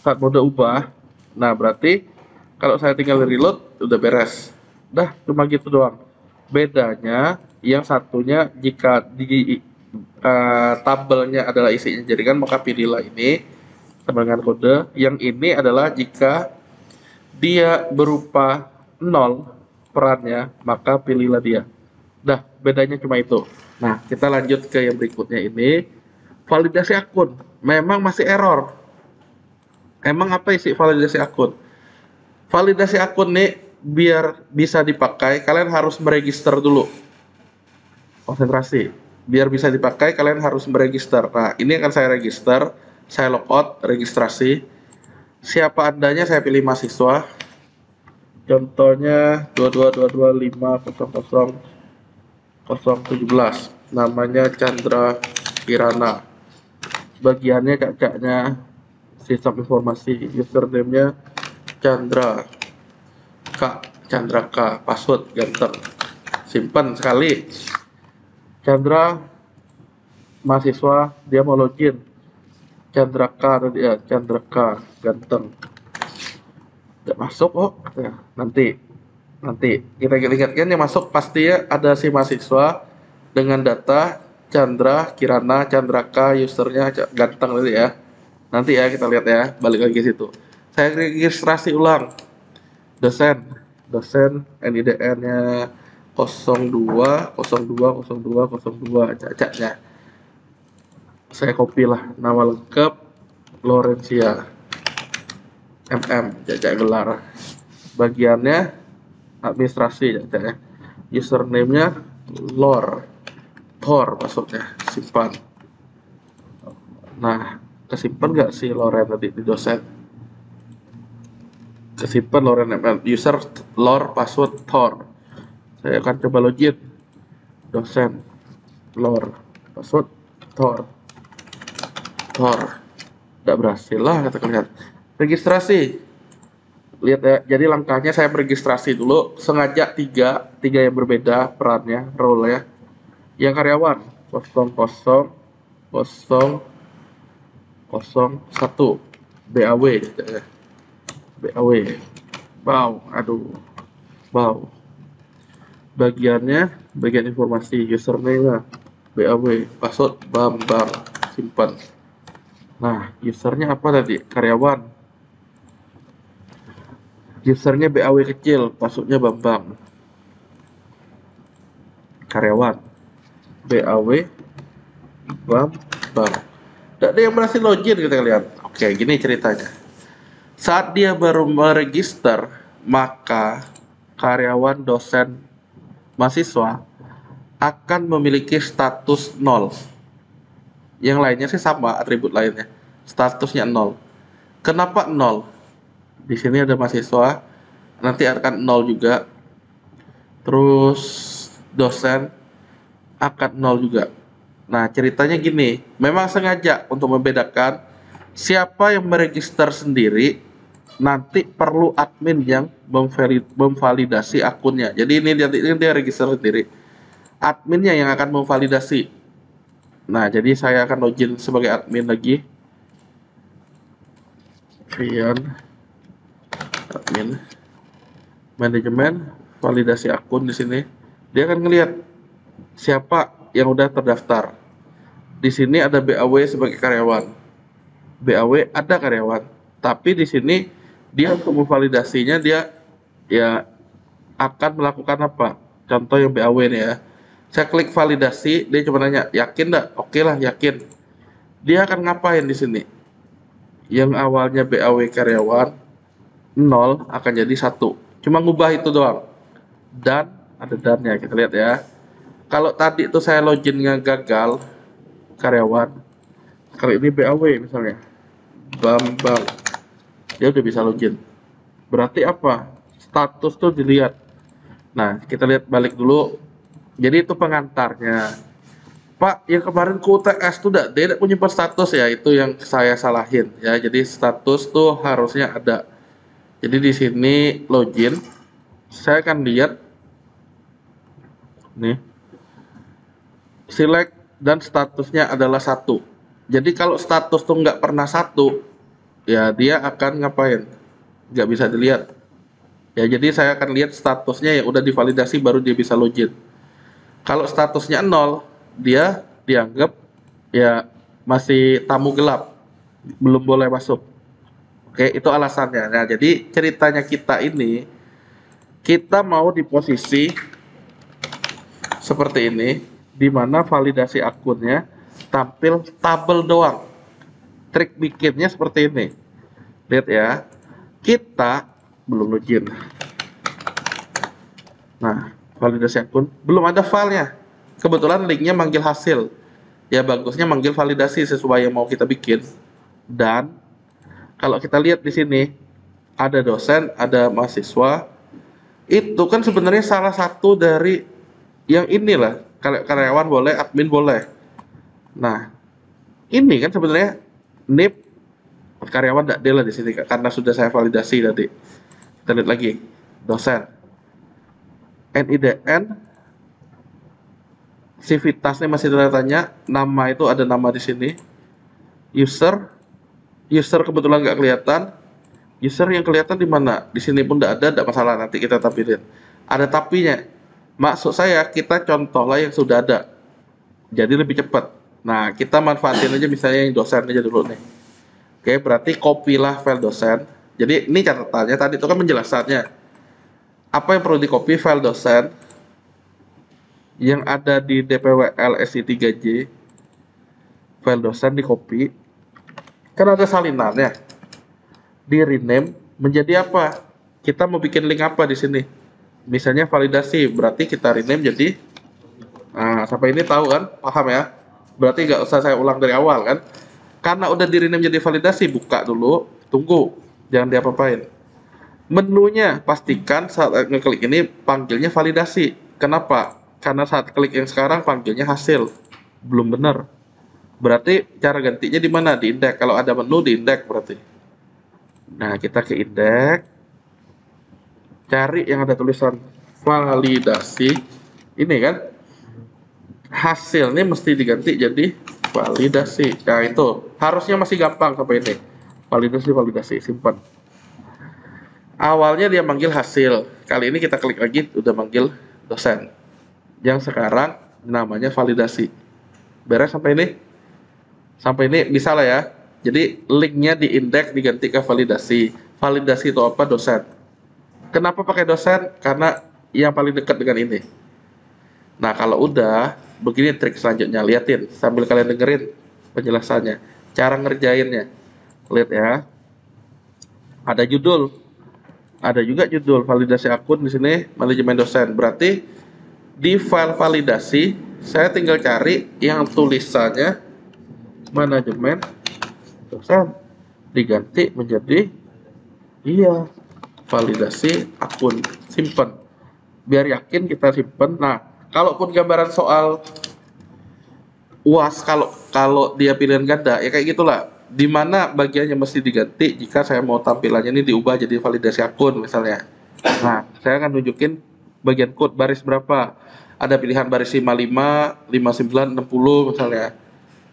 Saat mode ubah, nah berarti kalau saya tinggal reload udah beres. Dah cuma gitu doang. Bedanya yang satunya jika di tabelnya adalah isinya jaringan, maka pilihlah ini sama dengan kode. Yang ini adalah jika dia berupa 0 perannya, maka pilihlah dia. Dah, bedanya cuma itu. Nah, kita lanjut ke yang berikutnya ini. Validasi akun. Memang masih error. Emang apa isi validasi akun? Validasi akun nih, biar bisa dipakai, kalian harus meregister dulu. Konsentrasi. Biar bisa dipakai, kalian harus meregister. Nah, ini akan saya register. Saya logout, registrasi. Siapa andanya, saya pilih mahasiswa. Contohnya 2225000017. Namanya Chandra Kirana. Bagiannya cacaknya sistem informasi. Username-nya Chandra K. Password ganteng. Simpan sekali. Chandra mahasiswa, dia mau login. Chandra K tadi ya, Chandra K ganteng. Tidak masuk ya. Nanti kita ingatkan yang masuk pasti ya ada si mahasiswa dengan data Chandra Kirana Chandra K, usernya ganteng tadi ya. Nanti ya kita lihat ya, balik lagi situ. Saya registrasi ulang. Dosen NIDN-nya 02020202 cacaknya. Saya copy lah nama lengkap Lorencia jajak gelar. Bagiannya administrasi jajak. Username-nya Thor maksudnya, simpan. Nah, kesimpan nggak si Loren tadi di dosen? Kesimpan Loren user lore password Thor. Saya akan coba login. Dosen lore password Thor. Tidak berhasil lah kata kalian. Registrasi. Lihat ya, jadi langkahnya saya meregistrasi dulu, sengaja tiga yang berbeda perannya, role ya. Yang karyawan 00001 BAW ya. BAW. Bagian informasi username BAW, password Bambang, simpan. Nah, usernya apa tadi? Karyawan. Usernya BAW kecil, passwordnya Bambang. Karyawan. BAW Bambang. Tidak ada yang berhasil login, kita lihat. Oke, gini ceritanya. Saat dia baru meregister, maka karyawan, dosen, mahasiswa akan memiliki status 0. Yang lainnya sih sama, atribut lainnya. Statusnya 0. Kenapa 0? Di sini ada mahasiswa, nanti akan 0 juga. Terus dosen akan 0 juga. Nah, ceritanya gini, memang sengaja untuk membedakan siapa yang meregister sendiri, nanti perlu admin yang memvalidasi akunnya. Jadi ini dia register sendiri. Adminnya yang akan memvalidasi. Nah, jadi saya akan login sebagai admin lagi. Vian admin manajemen validasi akun di sini. Dia akan ngelihat siapa yang udah terdaftar. Di sini ada BAW sebagai karyawan. BAW ada karyawan, tapi di sini dia untuk memvalidasinya dia ya akan melakukan apa? Contoh yang BAW nih ya. Saya klik validasi, dia cuma nanya, yakin enggak? Oke lah, yakin. Dia akan ngapain di sini? Yang awalnya BAW karyawan 0 akan jadi 1. Cuma ngubah itu doang. Dan ada dannya, kita lihat ya. Kalau tadi itu saya loginnya gagal karyawan, kali ini BAW misalnya Bambang, dia udah bisa login. Berarti apa? Status tuh dilihat. Nah, kita lihat balik dulu. Jadi itu pengantarnya. Pak, yang kemarin ku UTS tuh dia tidak punya status ya, itu yang saya salahin ya. Jadi status tuh harusnya ada. Jadi di sini login, saya akan lihat nih, select dan statusnya adalah 1. Jadi kalau status tuh nggak pernah 1, ya dia akan ngapain? Nggak bisa dilihat. Ya, jadi saya akan lihat statusnya yang udah divalidasi baru dia bisa login. Kalau statusnya 0, dia dianggap ya masih tamu gelap, belum boleh masuk. Oke, itu alasannya. Nah, jadi ceritanya kita ini, kita mau di posisi seperti ini, di mana validasi akunnya tampil tabel doang. Trik bikinnya seperti ini. Lihat ya, kita belum login. Nah, validasi akun belum ada filenya. Kebetulan linknya manggil hasil. Ya bagusnya manggil validasi sesuai yang mau kita bikin. Dan kalau kita lihat di sini ada dosen, ada mahasiswa. Itu kan sebenarnya salah satu dari yang inilah, karyawan boleh, admin boleh. Nah, ini kan sebenarnya NIP karyawan tidak ada di sini karena sudah saya validasi tadi. Kita lihat lagi dosen, NIDN, Civitasnya masih tanda tanya, nama itu ada nama di sini. User kebetulan nggak kelihatan. User yang kelihatan di mana? Di sini pun tidak masalah, nanti kita tampilin. Ada tapinya. Maksud saya kita contoh lah yang sudah ada. Jadi lebih cepat. Nah, kita manfaatin aja misalnya yang dosen aja dulu nih. Oke, berarti copy-lah file dosen. Jadi ini catatannya tadi itu kan penjelasannya. Apa yang perlu di copy? File dosen yang ada di DPWL SI3J, file dosen di copy, kan ada salinannya, di rename menjadi apa? Kita mau bikin link apa di sini? Misalnya validasi, berarti kita rename jadi, nah sampai ini tahu kan, paham ya? Berarti nggak usah saya ulang dari awal kan? Karena udah di rename jadi validasi, buka dulu, tunggu, jangan diapa-apain. Menunya pastikan saat ngeklik ini panggilnya validasi. Kenapa? Karena saat klik yang sekarang panggilnya hasil, belum benar. Berarti cara gantinya di mana? Di indeks. Kalau ada menu di indeks berarti. Nah, kita ke indeks, cari yang ada tulisan validasi. Ini kan hasilnya mesti diganti jadi validasi. Nah, itu harusnya masih gampang sampai ini. Validasi, simpan. Awalnya dia manggil hasil. Kali ini kita klik lagi udah manggil dosen. Yang sekarang namanya validasi. Beres sampai ini? Sampai ini bisa lah ya. Jadi linknya di indeks diganti ke validasi. Validasi itu apa? Dosen. Kenapa pakai dosen? Karena yang paling dekat dengan ini. Nah, kalau udah, begini trik selanjutnya, liatin sambil kalian dengerin penjelasannya, cara ngerjainnya. Lihat ya, ada judul, ada juga judul validasi akun di sini manajemen dosen. Berarti di file validasi saya tinggal cari yang tulisannya manajemen dosen, diganti menjadi iya validasi akun, simpen biar yakin kita simpen. Nah, kalaupun gambaran soal UAS, kalau kalau dia pilihan ganda ya kayak gitulah, di mana bagiannya mesti diganti jika saya mau tampilannya ini diubah jadi validasi akun misalnya. Nah, saya akan nunjukin bagian code baris berapa, ada pilihan baris 55, 59, 60 misalnya,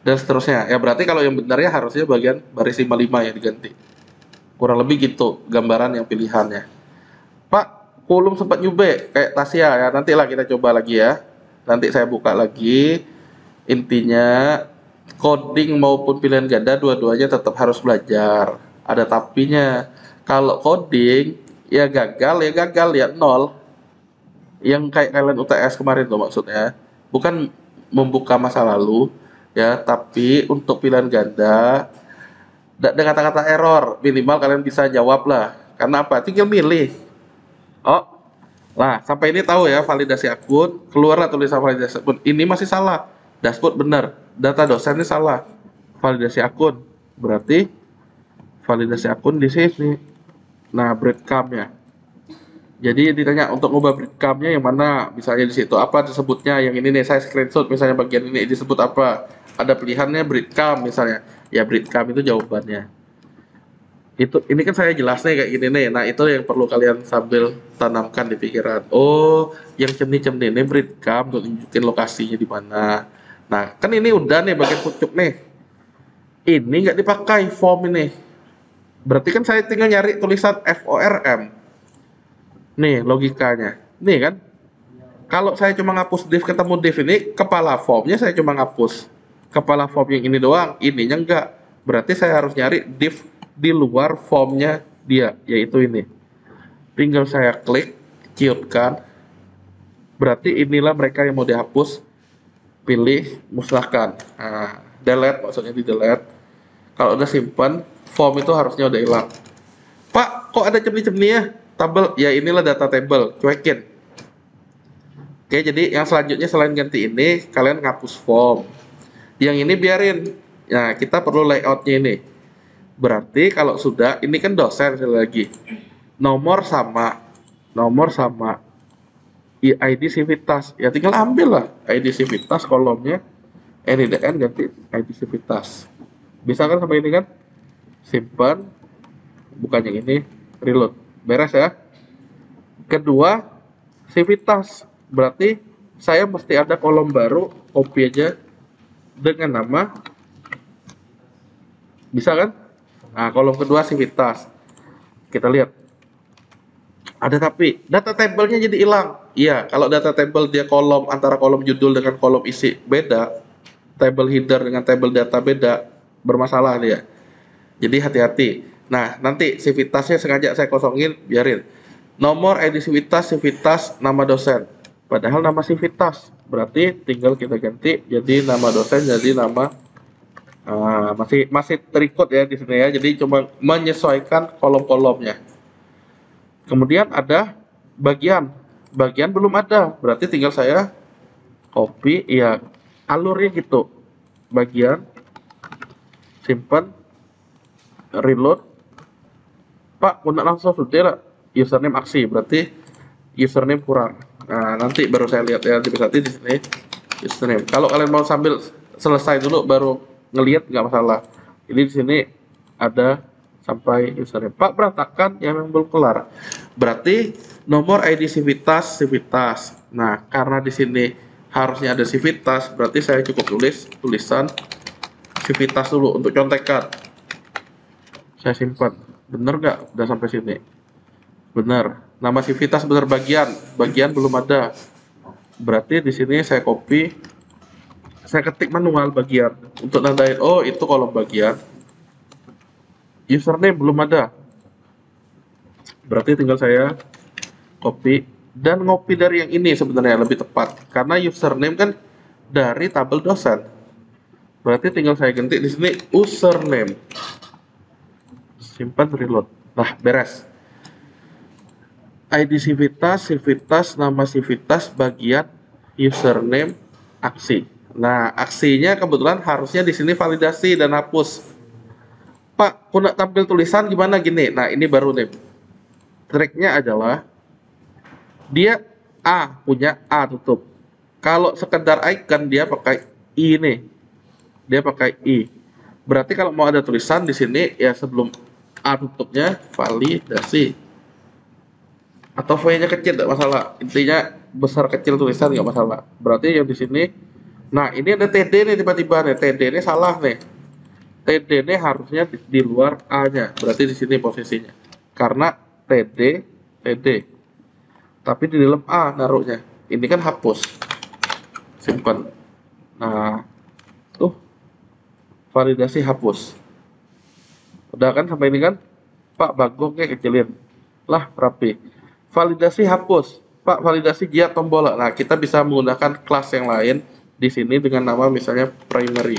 dan seterusnya ya. Berarti kalau yang benarnya harusnya bagian baris 55 yang diganti, kurang lebih gitu gambaran yang pilihannya. Pak, belum sempat nyube kayak Tasya ya, nantilah kita coba lagi ya, nanti saya buka lagi. Intinya coding maupun pilihan ganda dua-duanya tetap harus belajar, ada tapinya. Kalau coding ya gagal ya nol, yang kayak kalian UTS kemarin tuh maksudnya, bukan membuka masa lalu ya, tapi untuk pilihan ganda dengan kata-kata error minimal kalian bisa jawab lah. Karena apa? Tinggal milih. Oh, lah sampai ini tahu ya validasi akun, keluarlah tulisan validasi akun. Ini masih salah. Dashboard benar, data dosen ini salah. Validasi akun berarti validasi akun di sini. Nah, breadcrumb-nya. Jadi ditanya untuk ngubah breadcrumb-nya yang mana, misalnya di situ apa disebutnya, yang ini nih saya screenshot misalnya bagian ini disebut apa, ada pilihannya breadcrumb misalnya, ya breadcrumb itu jawabannya. Itu ini kan saya jelasnya kayak gini nih, nah itu yang perlu kalian sambil tanamkan di pikiran. Oh, yang cemni-cemni ini breadcrumb untuk tunjukin lokasinya di mana. Nah, kan ini udah nih bagian pucuk nih, ini nggak dipakai form ini, berarti kan saya tinggal nyari tulisan FORM. Nih logikanya. Nih kan, kalau saya cuma ngapus div ketemu div ini, kepala formnya saya cuma ngapus. Kepala form yang ini doang, ininya enggak. Berarti saya harus nyari div di luar formnya dia, yaitu ini. Tinggal saya klik, ciutkan. Berarti inilah mereka yang mau dihapus. Pilih, musnahkan. Nah, delete maksudnya di delete. Kalau udah simpan, form itu harusnya udah hilang. Pak, kok ada cemni-cemni ya? Tabel, ya inilah data table, cuekin. Oke, jadi yang selanjutnya selain ganti ini, kalian ngapus form. Yang ini biarin. Nah, kita perlu layoutnya ini. Berarti kalau sudah, ini kan dosen sekali lagi. Nomor sama, ID Civitas. Ya tinggal ambil lah ID Civitas kolomnya. NIDN ganti ID Civitas. Bisa kan sampai ini kan? Simpan, bukan yang ini, reload. Beres ya. Kedua, Civitas. Berarti saya mesti ada kolom baru, copy aja dengan nama. Bisa kan? Nah, kolom kedua Civitas. Kita lihat. Ada tapi data tabelnya jadi hilang. Iya, kalau data table dia kolom antara kolom judul dengan kolom isi beda, table header dengan table data beda, bermasalah dia. Jadi hati-hati. Nah, nanti Civitasnya sengaja saya kosongin, biarin. Nomor ID Civitas, nama dosen. Padahal nama Civitas. Berarti tinggal kita ganti jadi nama dosen, jadi nama masih terikut ya di sini ya. Jadi cuma menyesuaikan kolom-kolomnya. Kemudian ada bagian. Bagian belum ada. Berarti tinggal saya copy ya alurnya gitu. Bagian simpan, reload. Pak, mau langsung sudah username aksi, berarti username kurang. Nah, nanti baru saya lihat ya, nanti di sini username. Kalau kalian mau sambil selesai dulu baru ngelihat nggak masalah. Jadi di sini ada sampai username. Pak, berantakan yang memang belum kelar. Berarti nomor ID Civitas. Nah, karena di sini harusnya ada Civitas, berarti saya cukup tulis tulisan Civitas dulu untuk contekan. Saya simpan. Bener nggak? Udah sampai sini. Benar. Nama Civitas benar bagian belum ada. Berarti di sini saya copy, saya ketik manual bagian untuk nandain. Oh, itu kolom bagian. Username belum ada. Berarti tinggal saya copy dan ngopi dari yang ini sebenarnya lebih tepat. Karena username kan dari tabel dosen. Berarti tinggal saya ganti di sini username. Simpan, reload. Nah, beres. ID Civitas, nama Civitas, bagian username, aksi. Nah, aksinya kebetulan harusnya di sini validasi dan hapus. Pak, aku nak tampil tulisan gimana gini? Nah, ini baru nih. Triknya adalah dia punya A tutup. Kalau sekedar icon dia pakai I nih. Dia pakai I. Berarti kalau mau ada tulisan di sini ya sebelum A tutupnya validasi. Atau V-nya kecil tidak masalah. Intinya besar kecil tulisan nggak masalah. Berarti yang di sini, nah ini ada TD nih tiba-tiba nih. TD ini salah nih. TD ini harusnya di luar A-nya. Berarti di sini posisinya. Karena TD, TD. Tapi di dalam A naruhnya. Ini kan hapus. Simpan. Nah, tuh validasi hapus. Udah kan sampai ini kan? Pak bagongnya kecilin. Lah rapi. Validasi hapus. Pak validasi giat tombola. Nah, kita bisa menggunakan kelas yang lain di sini dengan nama misalnya primary.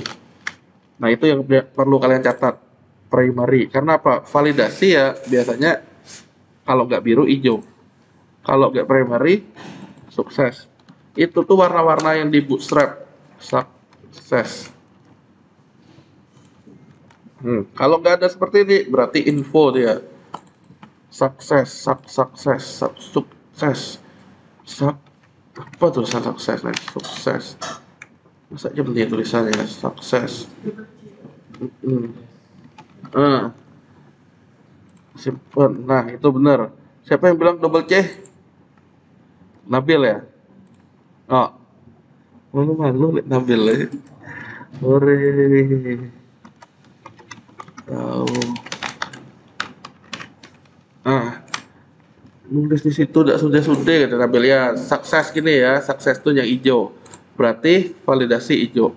Nah, itu yang perlu kalian catat. Primary. Karena apa? Validasi ya biasanya kalau nggak biru hijau. Kalau nggak primary sukses. Itu tuh warna-warna yang di bootstrap. Sukses. Kalau nggak ada seperti ini berarti info dia. Sukses, sukses, apa tulisan sukses nih? Sukses. Masa aja penting tulisannya sukses. Simpan. Nah, itu benar. Siapa yang bilang double C? Nabil ya? Oh, malu lihat Nabil ya. Hore. Tahu. Nulis di situ tidak sudah kata Nabil ya. Sukses gini ya, sukses tuh yang hijau. Berarti validasi hijau.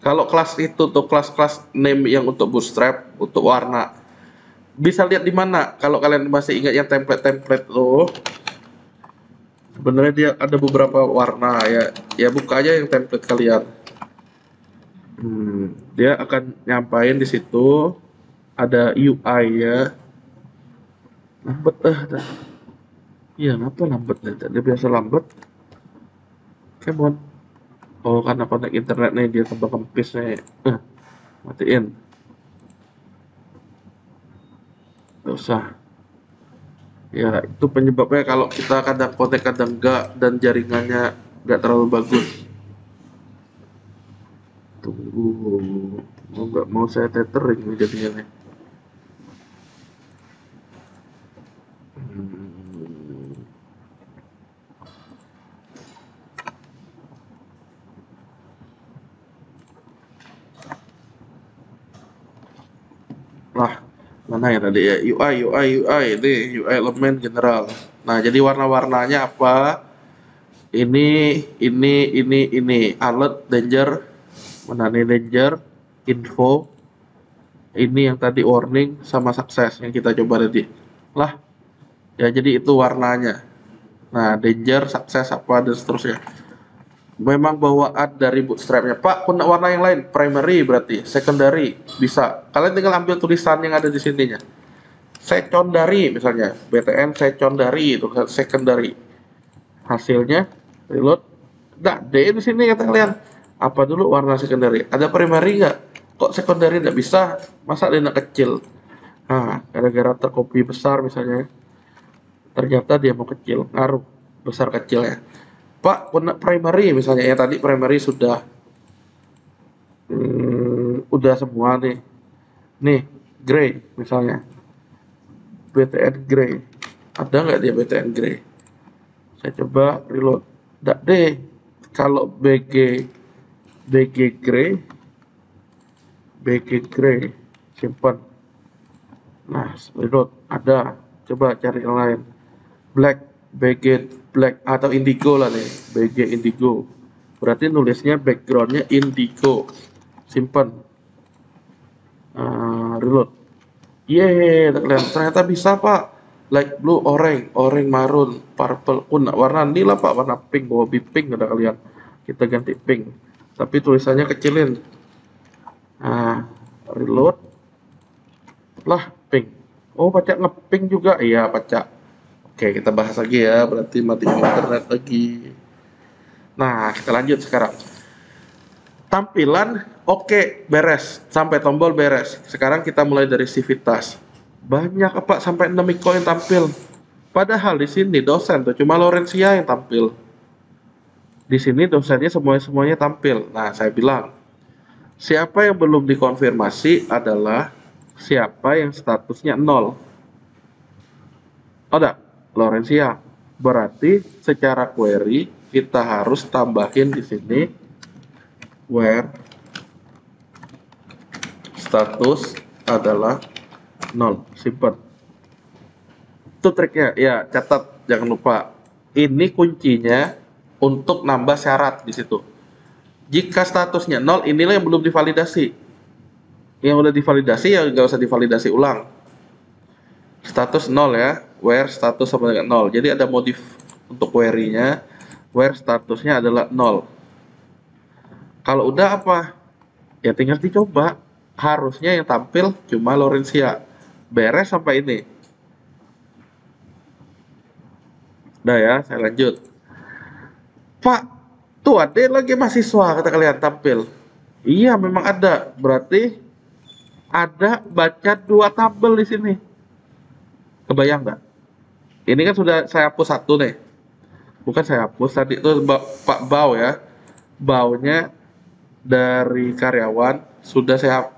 Kalau kelas itu tuh kelas-kelas name yang untuk bootstrap, untuk warna. Bisa lihat di mana? Kalau kalian masih ingat yang template-template tuh. Sebenarnya dia ada beberapa warna ya. Ya buka aja yang template kalian. Dia akan nyampain di situ ada UI ya. Lambat iya ngapa lambat dia biasa lambat. Come on. Oh karena konek internet nih dia tambah kempis nih. Matiin. Gak usah. Ya itu penyebabnya kalau kita kadang konek kadang enggak dan jaringannya enggak terlalu bagus. Tunggu. Mau saya tethering nih jadinya nih. Lah, mana ya tadi ya? UI ini UI elemen general. Nah, jadi warna-warnanya apa? Ini alert, danger, mana nih danger, info. Ini yang tadi warning sama sukses yang kita coba tadi. Lah, ya jadi itu warnanya. Nah, danger, sukses apa dan seterusnya. Memang bawaan dari bootstrapnya. Pak, punya warna yang lain, primary berarti, secondary bisa. Kalian tinggal ambil tulisan yang ada di sininya. Secondary misalnya, BTN secondary itu secondary. Hasilnya reload. Nah, D di sini kata kalian. Apa dulu warna secondary? Ada primary nggak? Kok secondary nggak bisa? Masa dia nggak kecil? Nah, gara-gara tercopy besar misalnya. Ternyata dia mau kecil, ngaruh besar kecil ya. Pak, punya primary misalnya ya tadi primary sudah semua nih. Nih, gray misalnya. BTN gray. Ada nggak dia BTN gray? Saya coba reload. Nggak deh. Kalau BG gray simpan. Nah, reload ada. Coba cari yang lain. BG black atau indigo lah nih, BG indigo. Berarti nulisnya backgroundnya indigo. Simpan. Reload. Ternyata bisa pak. Light blue, orange maroon, purple, warna ini lah pak, warna pink, bawa pink ada kalian. kita ganti pink, tapi tulisannya kecilin. Nah, reload lah pink. Oh, pacak ngeping juga. Iya, pacak. Oke, kita bahas lagi ya, berarti mati internet lagi. Nah, kita lanjut sekarang. Tampilan oke, beres, sampai tombol beres. Sekarang kita mulai dari civitas. Banyak apa sampai 6 icon yang tampil. Padahal di sini dosen tuh cuma Laurencia yang tampil. Di sini dosennya semuanya tampil. Nah, saya bilang, siapa yang belum dikonfirmasi adalah siapa yang statusnya 0. Oh, enggak, Laurencia. Berarti secara query kita harus tambahin di sini where status adalah 0. Simpen. Itu triknya. Ya, catat, jangan lupa. Ini kuncinya untuk nambah syarat di situ. Jika statusnya 0, inilah yang belum divalidasi. Yang udah divalidasi ya nggak usah divalidasi ulang. Status 0 ya, where status sama dengan 0. Jadi ada modif untuk query-nya, where statusnya adalah 0. Kalau udah apa? Ya tinggal dicoba. Harusnya yang tampil cuma Laurencia. Beres sampai ini. Udah ya, saya lanjut. Pak, tuh ada lagi mahasiswa kata kalian tampil. Iya, memang ada. Berarti ada baca 2 tabel di sini. Kebayang nggak? Ini kan sudah saya hapus satu nih. Bukan saya hapus, tadi itu Pak Bau ya. Baunya dari karyawan sudah saya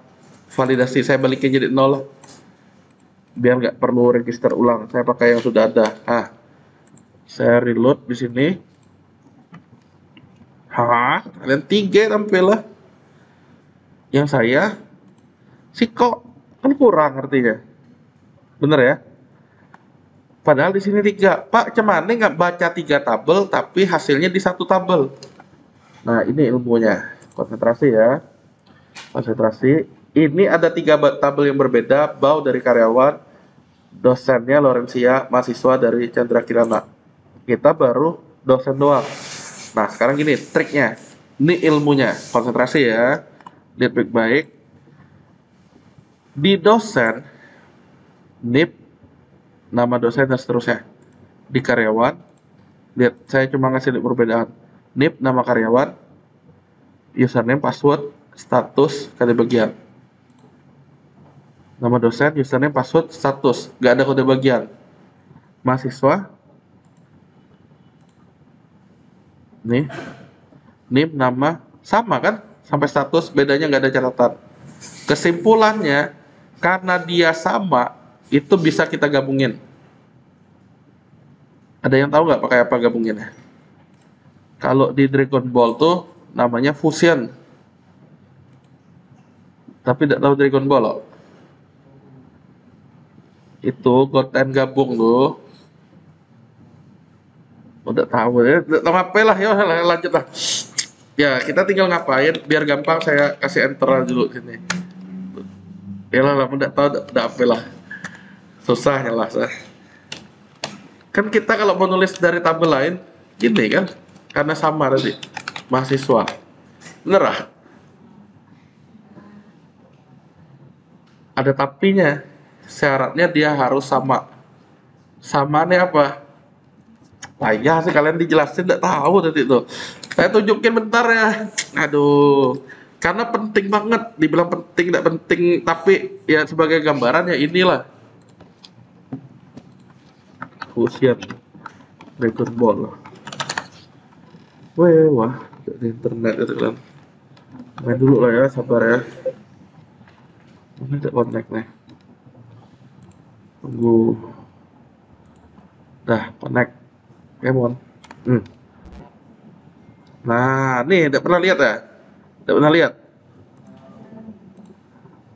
validasi, saya balikin jadi 0 lah. Biar nggak perlu register ulang, saya pakai yang sudah ada. Saya reload di sini. Kalian 3 tampil lah. Yang saya sih kok kan kurang artinya. Bener ya? Padahal di sini 3. Pak, cuman nggak baca 3 tabel tapi hasilnya di 1 tabel. Nah, ini ilmunya. Konsentrasi ya. Konsentrasi. Ini ada 3 tabel yang berbeda. Bau dari karyawan, dosennya Laurencia, mahasiswa dari Chandra Kirana. Kita baru dosen doang. Nah, sekarang gini triknya. Ini ilmunya. Konsentrasi ya. Lihat baik-baik. Di dosen, NIP, nama dosen dan seterusnya. Di karyawan, lihat saya cuma ngasih perbedaan. NIP, nama karyawan, username, password, status, kode bagian. Nama dosen, username, password, status, nggak ada kode bagian. Mahasiswa, nih, NIP, nama, sama kan? Sampai status, bedanya nggak ada catatan. Kesimpulannya, karena dia sama, itu bisa kita gabungin. Ada yang tahu nggak pakai apa gabunginnya? Kalau di Dragon Ball tuh namanya fusion. Tapi tidak tahu Dragon Ball loh. Itu Goten gabung tuh. Udah tahu ya. Udah ngapain lah ya, lanjut lah. Ya, kita tinggal ngapain biar gampang, saya kasih enter dulu sini. Ya lah, udah tahu udah apa lah. Susah ya lah, kan kita kalau mau nulis dari tabel lain gini kan, karena sama tadi mahasiswa, bener ah? Ada tapinya, syaratnya dia harus sama. Sama nih apa? Payah sih kalian dijelasin, nggak tahu tadi tuh. Saya tunjukin bentar ya. Aduh, karena penting banget, dibilang penting tidak penting, tapi ya sebagai gambaran ya inilah. Fusion Dragon Ball. Wah, dari internet itu kan. Main dulu lah ya, sabar ya. Mana tidak connect nih? Tunggu. Dah connect. Kemon. Nah, nih tidak pernah lihat ya? Tidak pernah lihat.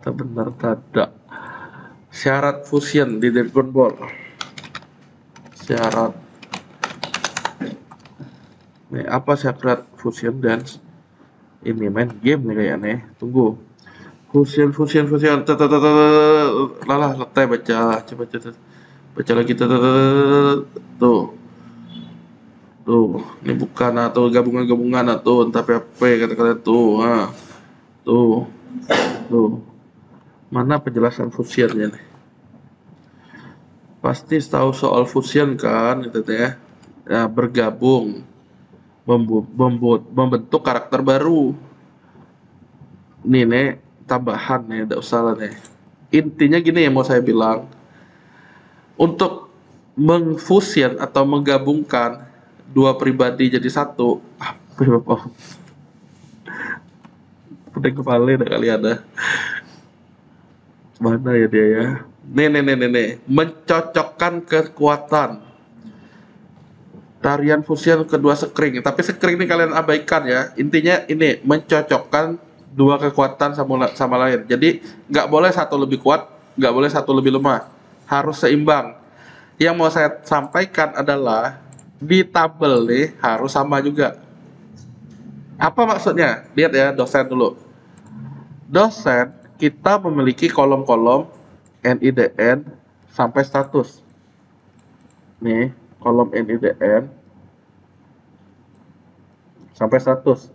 Benar tidak. Syarat fusion di Dragon Ball. Syarat. Nih, apa syarat fusion dance? Ini main game nih kayaknya. Tunggu. Fusion. Lalah, letai baca. Coba. Baca lagi. Tuh. Tuh, ini bukan atau gabungan-gabungan atau entah PHP kata-kata tuh. Nah, tuh, tuh. Mana penjelasan fusionnya nih? Pasti tahu soal fusion kan, gitu teh ya. Ya, bergabung, membentuk karakter baru. Nih, nih, tambahan nih, tidak usah lah nih. Intinya gini ya mau saya bilang, untuk mengfusion atau menggabungkan dua pribadi jadi satu, apa ya Bapak? Udah kepala dah kali ada. Mana ya dia ya? Nih. Mencocokkan kekuatan. Tarian fusion kedua sekring. Tapi sekring ini kalian abaikan ya. Intinya ini mencocokkan dua kekuatan sama lain. Jadi nggak boleh satu lebih kuat, nggak boleh satu lebih lemah. Harus seimbang. Yang mau saya sampaikan adalah di tabel nih harus sama juga. Apa maksudnya? Lihat ya dosen dulu. Dosen kita memiliki kolom-kolom NIDN sampai status. Nih, kolom NIDN sampai status.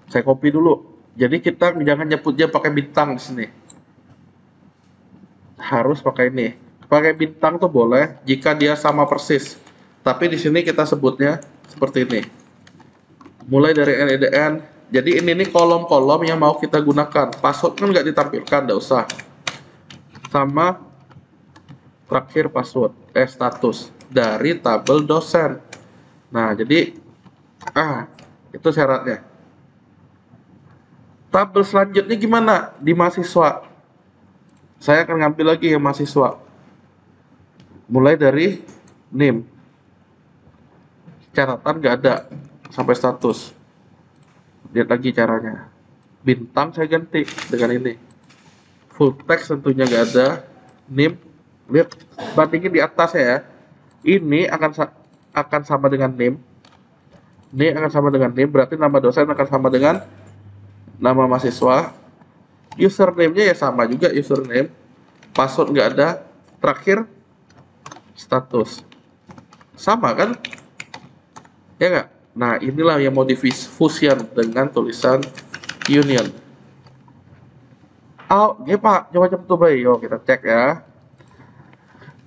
Saya copy dulu. Jadi kita jangan nyebut dia pakai bintang di sini. Harus pakai ini. Pakai bintang tuh boleh jika dia sama persis. Tapi di sini kita sebutnya seperti ini. Mulai dari NIDN. Jadi ini nih kolom-kolom yang mau kita gunakan. Password kan nggak ditampilkan, nggak usah. Sama terakhir password, status dari tabel dosen. Nah, jadi itu syaratnya. Tabel selanjutnya gimana? Di mahasiswa. Saya akan ngambil lagi yang mahasiswa. Mulai dari NIM. Catatan nggak ada sampai status. Lihat lagi caranya. Bintang saya ganti dengan ini. Full text tentunya nggak ada. NIM. Lihat bandingin di atas ya. Ini akan sama dengan NIM. Ini akan sama dengan NIM. Berarti nama dosen akan sama dengan nama mahasiswa. Username-nya ya sama juga username. Password nggak ada. Terakhir status. Sama kan? Ya nggak? Nah inilah yang mau difusion dengan tulisan union. Oh, ya Pak, coba tuh baik. Yuk kita cek ya.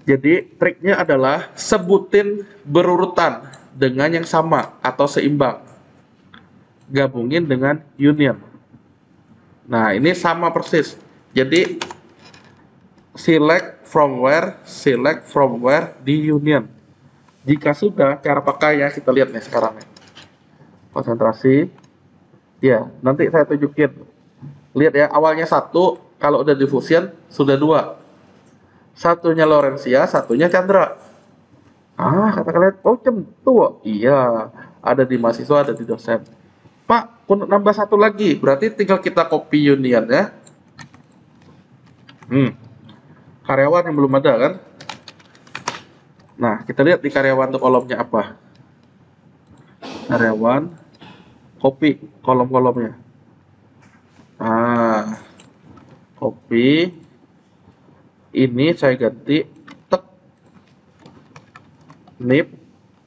Jadi triknya adalah sebutin berurutan dengan yang sama atau seimbang. Gabungin dengan union. Nah ini sama persis. Jadi select from where di union. Jika sudah, cara pakainya kita lihat nih sekarang nih. Konsentrasi. Ya, nanti saya tunjukin. Lihat ya, awalnya satu, kalau udah difusion sudah dua. Satunya Lorencia, satunya Chandra. Kata kalian, oh tentu. Iya, ada di mahasiswa, ada di dosen. Pak, nambah satu lagi, berarti tinggal kita copy union ya. Karyawan yang belum ada kan? Nah, kita lihat di karyawan tuh kolomnya apa. Karyawan, copy kolom-kolomnya. Copy. Ini saya ganti tek NIM.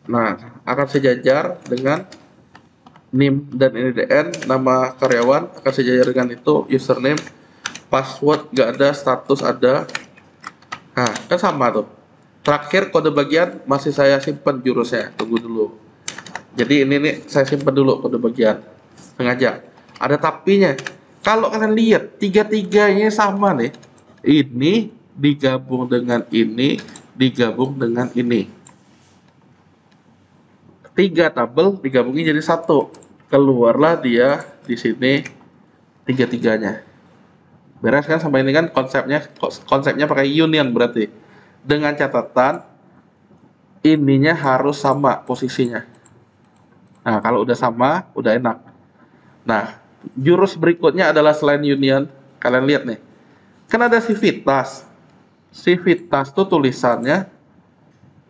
Nah, akan sejajar dengan NIM dan NIDN, nama karyawan akan sejajar dengan itu, username, password nggak ada, status ada. Nah, kan sama tuh. Terakhir kode bagian masih saya simpan jurusnya. Tunggu dulu. Jadi ini nih saya simpan dulu kode bagian. Sengaja. Ada tapinya. Kalau kalian lihat tiga-tiganya sama nih. Ini digabung dengan ini, digabung dengan ini. Tiga tabel digabungin jadi satu. Keluarlah dia di sini tiga-tiganya. Beres kan sampai ini kan konsepnya pakai union berarti. Dengan catatan ininya harus sama posisinya. Nah, kalau udah sama, udah enak. Nah, jurus berikutnya adalah selain union, kalian lihat nih. Kan ada civitas. Civitas tuh tulisannya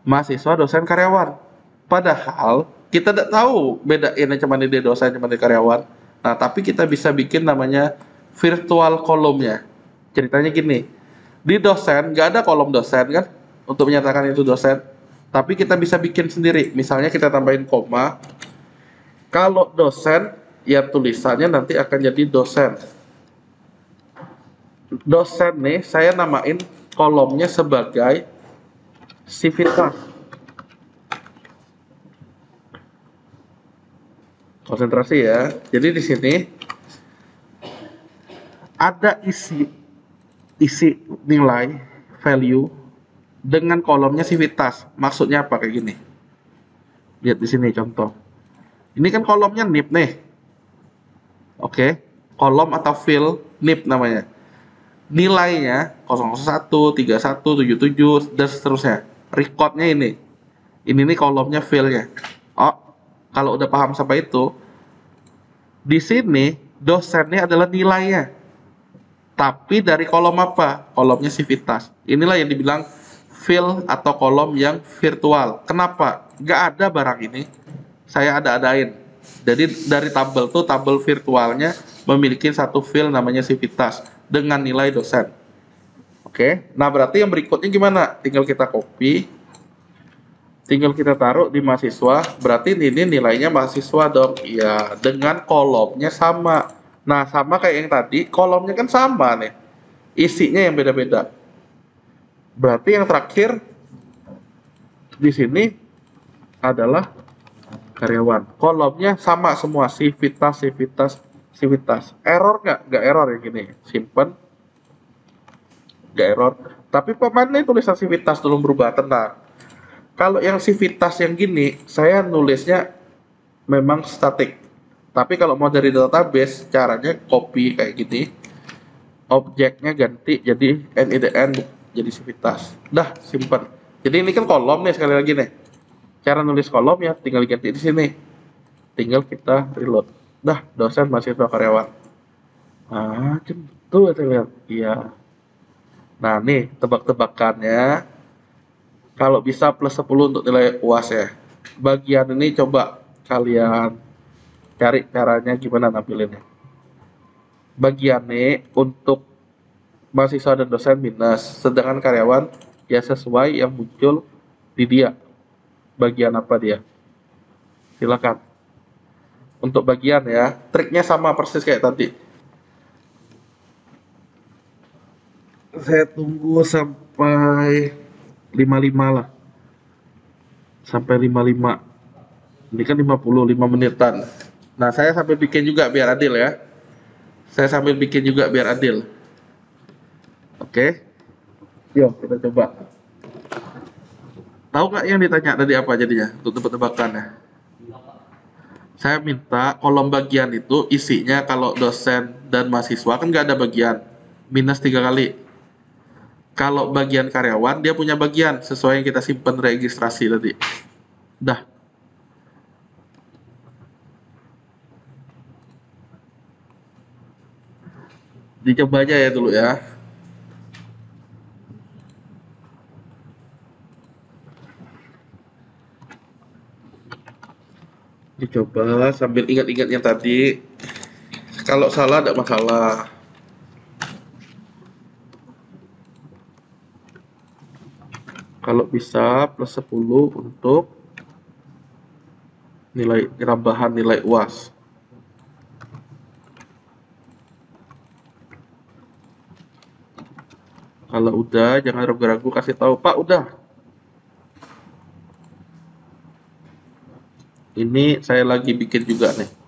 mahasiswa, dosen, karyawan. Padahal kita tidak tahu bedainnya cuma di dosen, cuma di karyawan. Nah, tapi kita bisa bikin namanya virtual kolomnya. Ceritanya gini, di dosen nggak ada kolom dosen kan untuk menyatakan itu dosen. Tapi kita bisa bikin sendiri. Misalnya kita tambahin koma. Kalau dosen, ya tulisannya nanti akan jadi dosen. Dosen nih, saya namain kolomnya sebagai sivitas. Konsentrasi ya. Jadi di sini ada isi nilai value dengan kolomnya sivitas. Maksudnya apa kayak gini? Lihat di sini contoh. Ini kan kolomnya nip nih. Oke, kolom atau field nip namanya. Nilainya 001, 31, 77 dan seterusnya. Recordnya ini. Ini nih kolomnya fieldnya. Oh, kalau udah paham sampai itu, di sini dosennya adalah nilainya. Tapi dari kolom apa? Kolomnya sivitas. Inilah yang dibilang field atau kolom yang virtual. Kenapa? Nggak ada barang ini. Saya ada-adain. Jadi dari tabel tuh, tabel virtualnya memiliki satu field namanya sivitas dengan nilai dosen. Oke, nah berarti yang berikutnya gimana? Tinggal kita copy, tinggal kita taruh di mahasiswa. Berarti ini nilainya mahasiswa dong. Iya, dengan kolomnya sama. Nah, sama kayak yang tadi, kolomnya kan sama nih. Isinya yang beda-beda. Berarti yang terakhir di sini adalah karyawan. Kolomnya sama semua, sivitas, sivitas, sivitas. Error nggak? Nggak error ya gini. Simpen. Nggak error. Tapi pemainnya tulisan sivitas belum berubah, tenang. Kalau yang sivitas yang gini, saya nulisnya memang statik. Tapi kalau mau dari database, caranya copy kayak gini. Objeknya ganti jadi NIDN jadi sivitas. Dah, simpen. Jadi ini kan kolom nih sekali lagi nih. Cara nulis kolom ya tinggal ganti di sini. Tinggal kita reload. Dah, dosen mahasiswa karyawan. Ah, itu kita lihat. Iya. Nah, nih tebak-tebakannya. Kalau bisa plus 10 untuk nilai UAS ya. Bagian ini coba kalian cari caranya gimana nampilinnya. Bagian nih untuk mahasiswa dan dosen minus, sedangkan karyawan ya sesuai yang muncul di dia. Bagian apa dia? Silakan. Untuk bagian ya, triknya sama persis kayak tadi. Saya tunggu sampai 55 lah. Sampai 55. Ini kan 55 menitan. Nah, saya sambil bikin juga biar adil ya. Saya sambil bikin juga biar adil. Oke. Yuk, kita coba. Tahu nggak yang ditanya tadi apa jadinya? Untuk tebak-tebakannya. Saya minta kolom bagian itu isinya kalau dosen dan mahasiswa kan nggak ada bagian. Minus 3 kali. Kalau bagian karyawan, dia punya bagian sesuai yang kita simpan registrasi tadi. Dah. Dicoba aja ya dulu ya. Dicoba sambil ingat-ingat yang tadi. Kalau salah tidak masalah. Kalau bisa plus 10 untuk nilai tambahan nilai UAS. Kalau udah jangan ragu-ragu kasih tahu, Pak udah. Ini saya lagi bikin juga nih.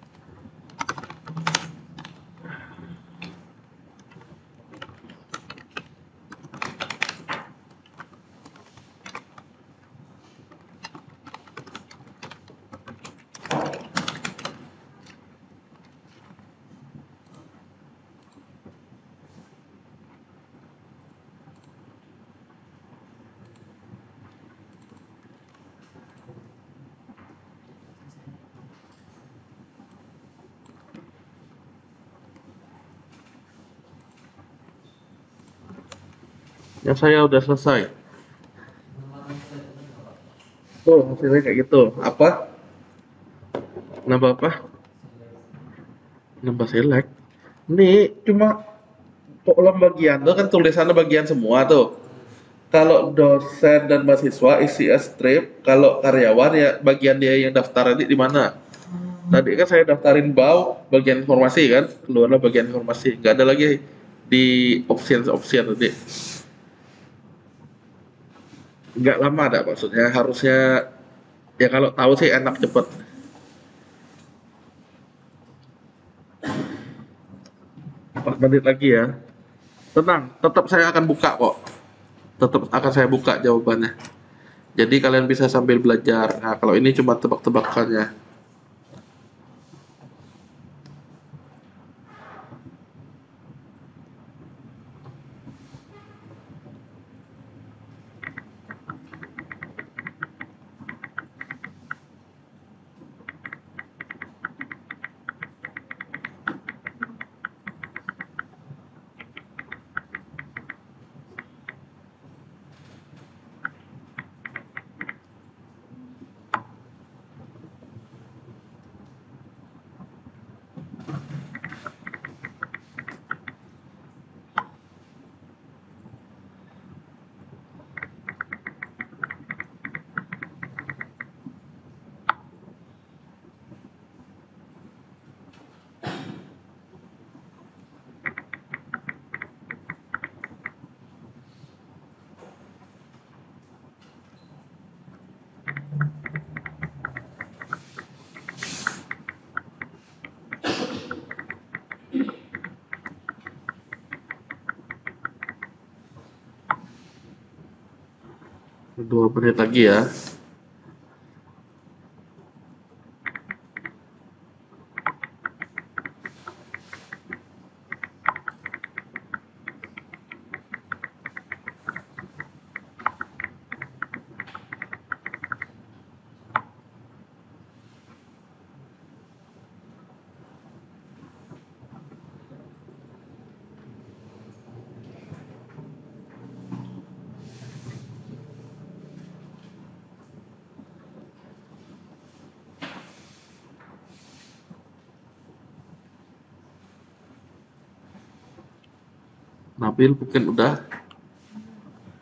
Yang saya udah selesai. Tuh hasilnya kayak gitu. Apa? Nambah apa? Nambah select. Ini cuma kolom bagian tuh kan tulisannya bagian semua tuh. Kalau dosen dan mahasiswa isi strip, kalau karyawan ya bagian dia yang daftar nanti di mana. Tadi kan saya daftarin BAU bagian informasi kan, keluarlah bagian informasi. Nggak ada lagi di option tadi. Nggak lama ada maksudnya, harusnya ya kalau tahu sih enak cepet. 4 menit lagi ya. Tenang, tetap saya akan buka kok. Tetap akan saya buka jawabannya. Jadi kalian bisa sambil belajar. Nah, kalau ini cuma tebak-tebakannya. Dua menit lagi ya. Nabil mungkin udah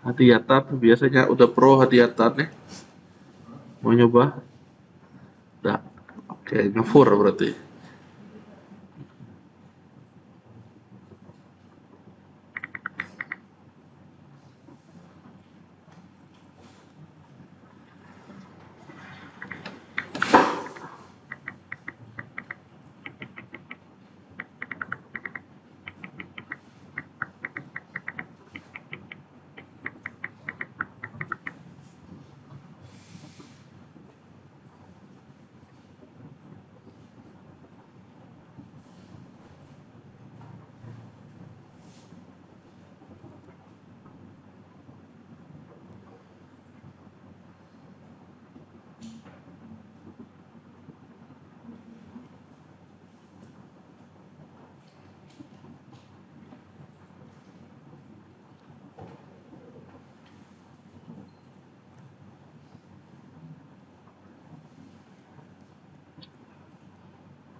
hadiatan, biasanya udah pro hadiatan nih. Mau nyoba? Udah. Oke, ngefur berarti.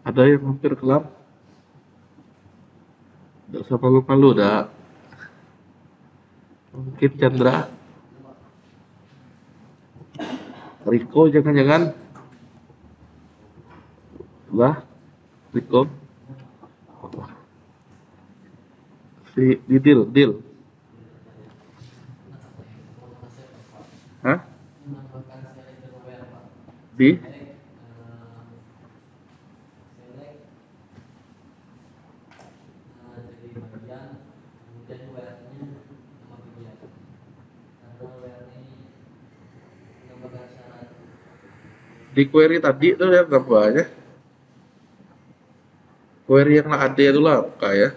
Ada yang hampir kelar? Udah usah malu-malu dah. Mungkin Chandra, Riko jangan-jangan. Lah, Riko. Si Didil. Hah? Di? Di query tadi tuh ya berapa aja? Query yang ada itu lah apa ya?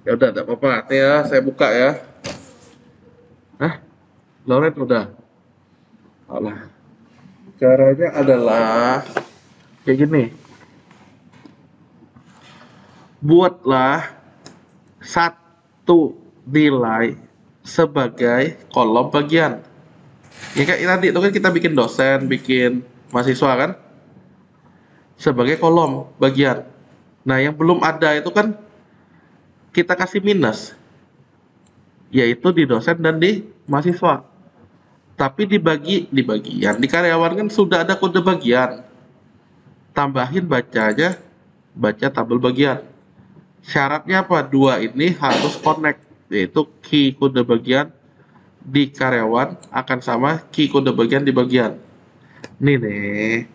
Ya udah, tidak apa-apa. Nih ya, saya buka ya. Hah? Lauren udah. Alah. Caranya adalah kayak gini. Buatlah satu nilai sebagai kolom bagian. Ya kayak tadi itu kan kita bikin dosen, bikin mahasiswa kan? Sebagai kolom bagian. Nah, yang belum ada itu kan kita kasih minus, yaitu di dosen dan di mahasiswa. Tapi di bagian di karyawan kan sudah ada kode bagian. Tambahin bacanya, baca tabel bagian. Syaratnya apa? Dua ini harus connect, yaitu key kode bagian di karyawan akan sama key kode bagian di bagian. Nih,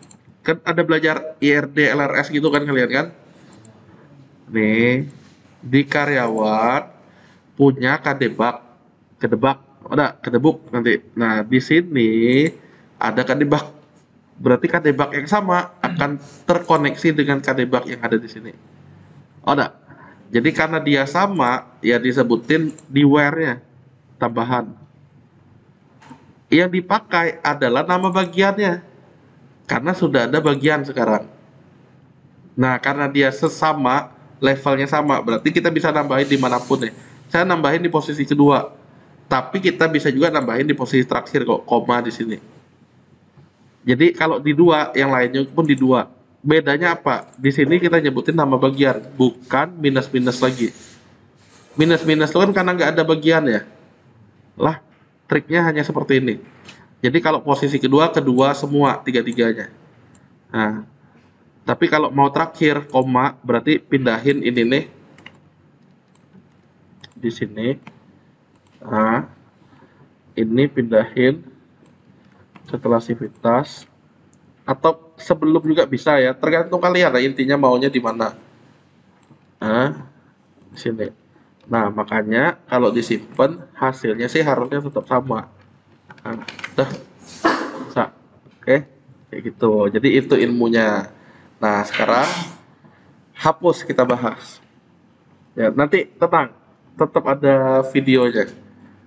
kan ada belajar IRD, LRS gitu kan kalian kan? Nih, di karyawan punya kedebak, ada kedebuk nanti. Nah, di sini ada kadebak. Berarti kadebak yang sama akan terkoneksi dengan kadebak yang ada di sini. Ada. Jadi karena dia sama, ya disebutin di where-nya tambahan. Yang dipakai adalah nama bagiannya. Karena sudah ada bagian sekarang. Nah, karena dia sesama, levelnya sama, berarti kita bisa nambahin dimanapun ya. Saya nambahin di posisi kedua, tapi kita bisa juga nambahin di posisi terakhir kok, koma di sini. Jadi kalau di dua, yang lainnya pun di dua. Bedanya apa? Di sini kita nyebutin nama bagian, bukan minus-minus lagi. Minus-minus itu kan karena nggak ada bagian ya. Lah, triknya hanya seperti ini. Jadi kalau posisi kedua, kedua semua, tiga-tiganya. Nah, tapi kalau mau terakhir, koma, berarti pindahin ini nih. Di sini. Nah, ini pindahin setelah sivitas. Atau sebelum juga bisa ya, tergantung kalian lah intinya maunya di mana. Nah, di sini. Nah, makanya kalau disimpan hasilnya sih harusnya tetap sama. Nah, udah bisa. Oke, kayak gitu. Jadi itu ilmunya. Nah, sekarang hapus kita bahas. Ya, nanti tenang, tetap ada videonya.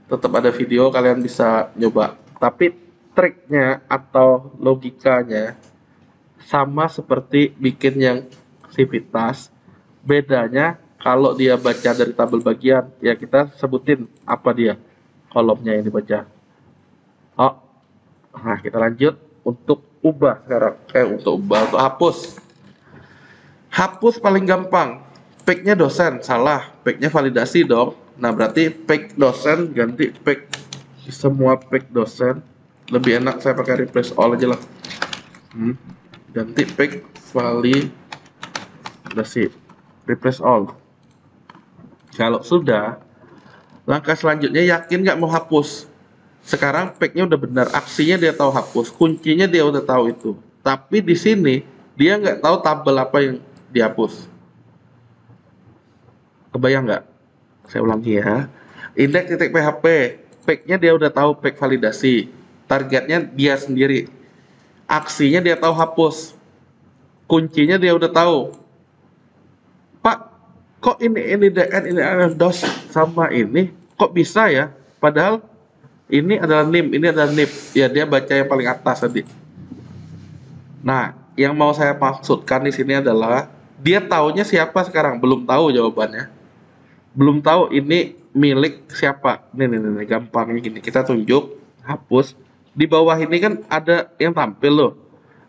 Tetap ada video kalian bisa nyoba. Tapi triknya atau logikanya sama seperti bikin yang sivitas. Bedanya kalau dia baca dari tabel bagian, ya kita sebutin apa dia kolomnya yang dibaca. Oh, nah kita lanjut untuk ubah sekarang. Untuk hapus. Hapus paling gampang. Pack-nya dosen, salah. Pack-nya validasi dong. Nah berarti pack dosen ganti pack semua pack dosen. Lebih enak saya pakai replace all aja lah. Ganti pack validasi, replace all. Kalau sudah, langkah selanjutnya yakin nggak mau hapus. Sekarang packnya udah benar, aksinya dia tahu hapus, kuncinya dia udah tahu itu. Tapi di sini dia nggak tahu tabel apa yang dihapus. Kebayang nggak? Saya ulangi ya. Index.php, packnya dia udah tahu pack validasi. Targetnya dia sendiri. Aksinya dia tahu hapus. Kuncinya dia udah tahu. Pak, kok ini DN, ini DOS sama ini, kok bisa ya? Padahal ini adalah NIM, ini adalah NIP. Ya dia baca yang paling atas tadi. Nah, yang mau saya maksudkan di sini adalah dia taunya siapa sekarang? Belum tahu jawabannya. Belum tahu ini milik siapa. Nih, gampangnya gini. Kita tunjuk, hapus. Di bawah ini kan ada yang tampil loh.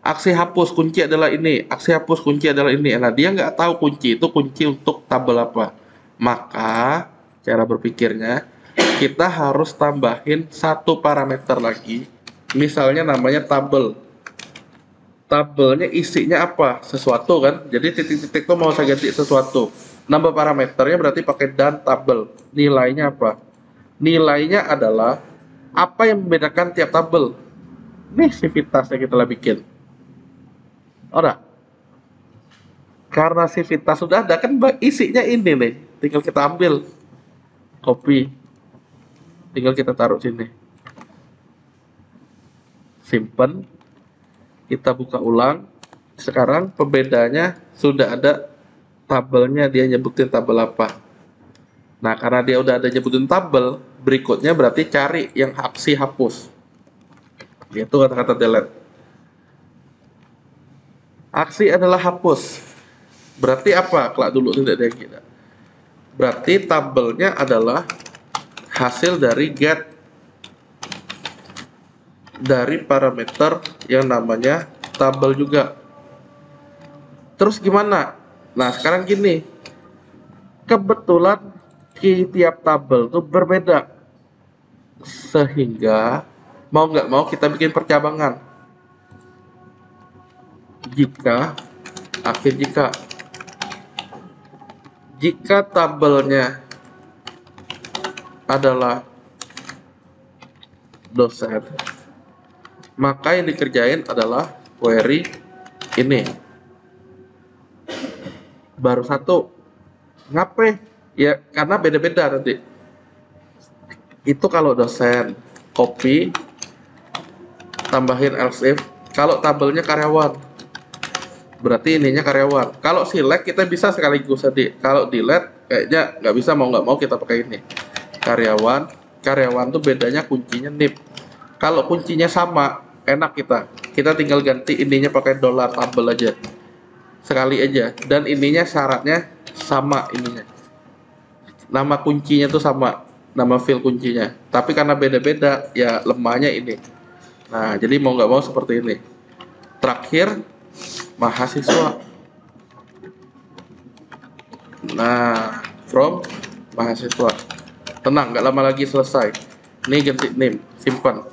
Aksi hapus kunci adalah ini, aksi hapus kunci adalah ini. Nah, dia nggak tahu kunci itu kunci untuk tabel apa. Maka, cara berpikirnya, kita harus tambahin satu parameter lagi. Misalnya namanya tabel. Tabelnya isinya apa? Sesuatu kan? Jadi titik-titik itu mau saya ganti sesuatu. Nambah parameternya berarti pakai dan tabel. Nilainya apa? Nilainya adalah apa yang membedakan tiap tabel. Nih sivitasnya kita lah bikin. Udah. Karena sivitas sudah ada kan isinya ini nih. Tinggal kita ambil. Copy. Tinggal kita taruh sini. Simpen. Kita buka ulang. Sekarang pembedanya sudah ada tabelnya, dia nyebutin tabel apa. Nah, karena dia udah ada nyebutin tabel, berikutnya berarti cari yang aksi hapus. Yaitu kata-kata delete. Aksi adalah hapus. Berarti apa? Kelak dulu tidak ada kita. Berarti tabelnya adalah hasil dari get dari parameter yang namanya tabel juga. Terus gimana? Nah, sekarang gini. kebetulan key tiap tabel tuh berbeda, sehingga mau nggak mau kita bikin percabangan. Jika akhir jika tabelnya adalah dosen, maka yang dikerjain adalah query ini. Baru satu. Ngapain? Ya karena beda-beda nanti. Itu kalau dosen, copy, tambahin else if. Kalau tabelnya karyawan, berarti ininya karyawan. Kalau select kita bisa sekaligus tadi. Kalau delete kayaknya nggak bisa, mau nggak mau kita pakai ini. Karyawan tuh bedanya kuncinya nip. Kalau kuncinya sama, enak kita tinggal ganti ininya pakai dollar tabel aja. Sekali aja, dan ininya syaratnya sama ininya. Nama kuncinya tuh sama, nama field kuncinya. Tapi karena beda-beda, ya lemahnya ini. Nah, jadi mau nggak mau seperti ini. Terakhir, mahasiswa. Nah, from mahasiswa. Tenang, nggak lama lagi selesai. Ini ganti name, simpan.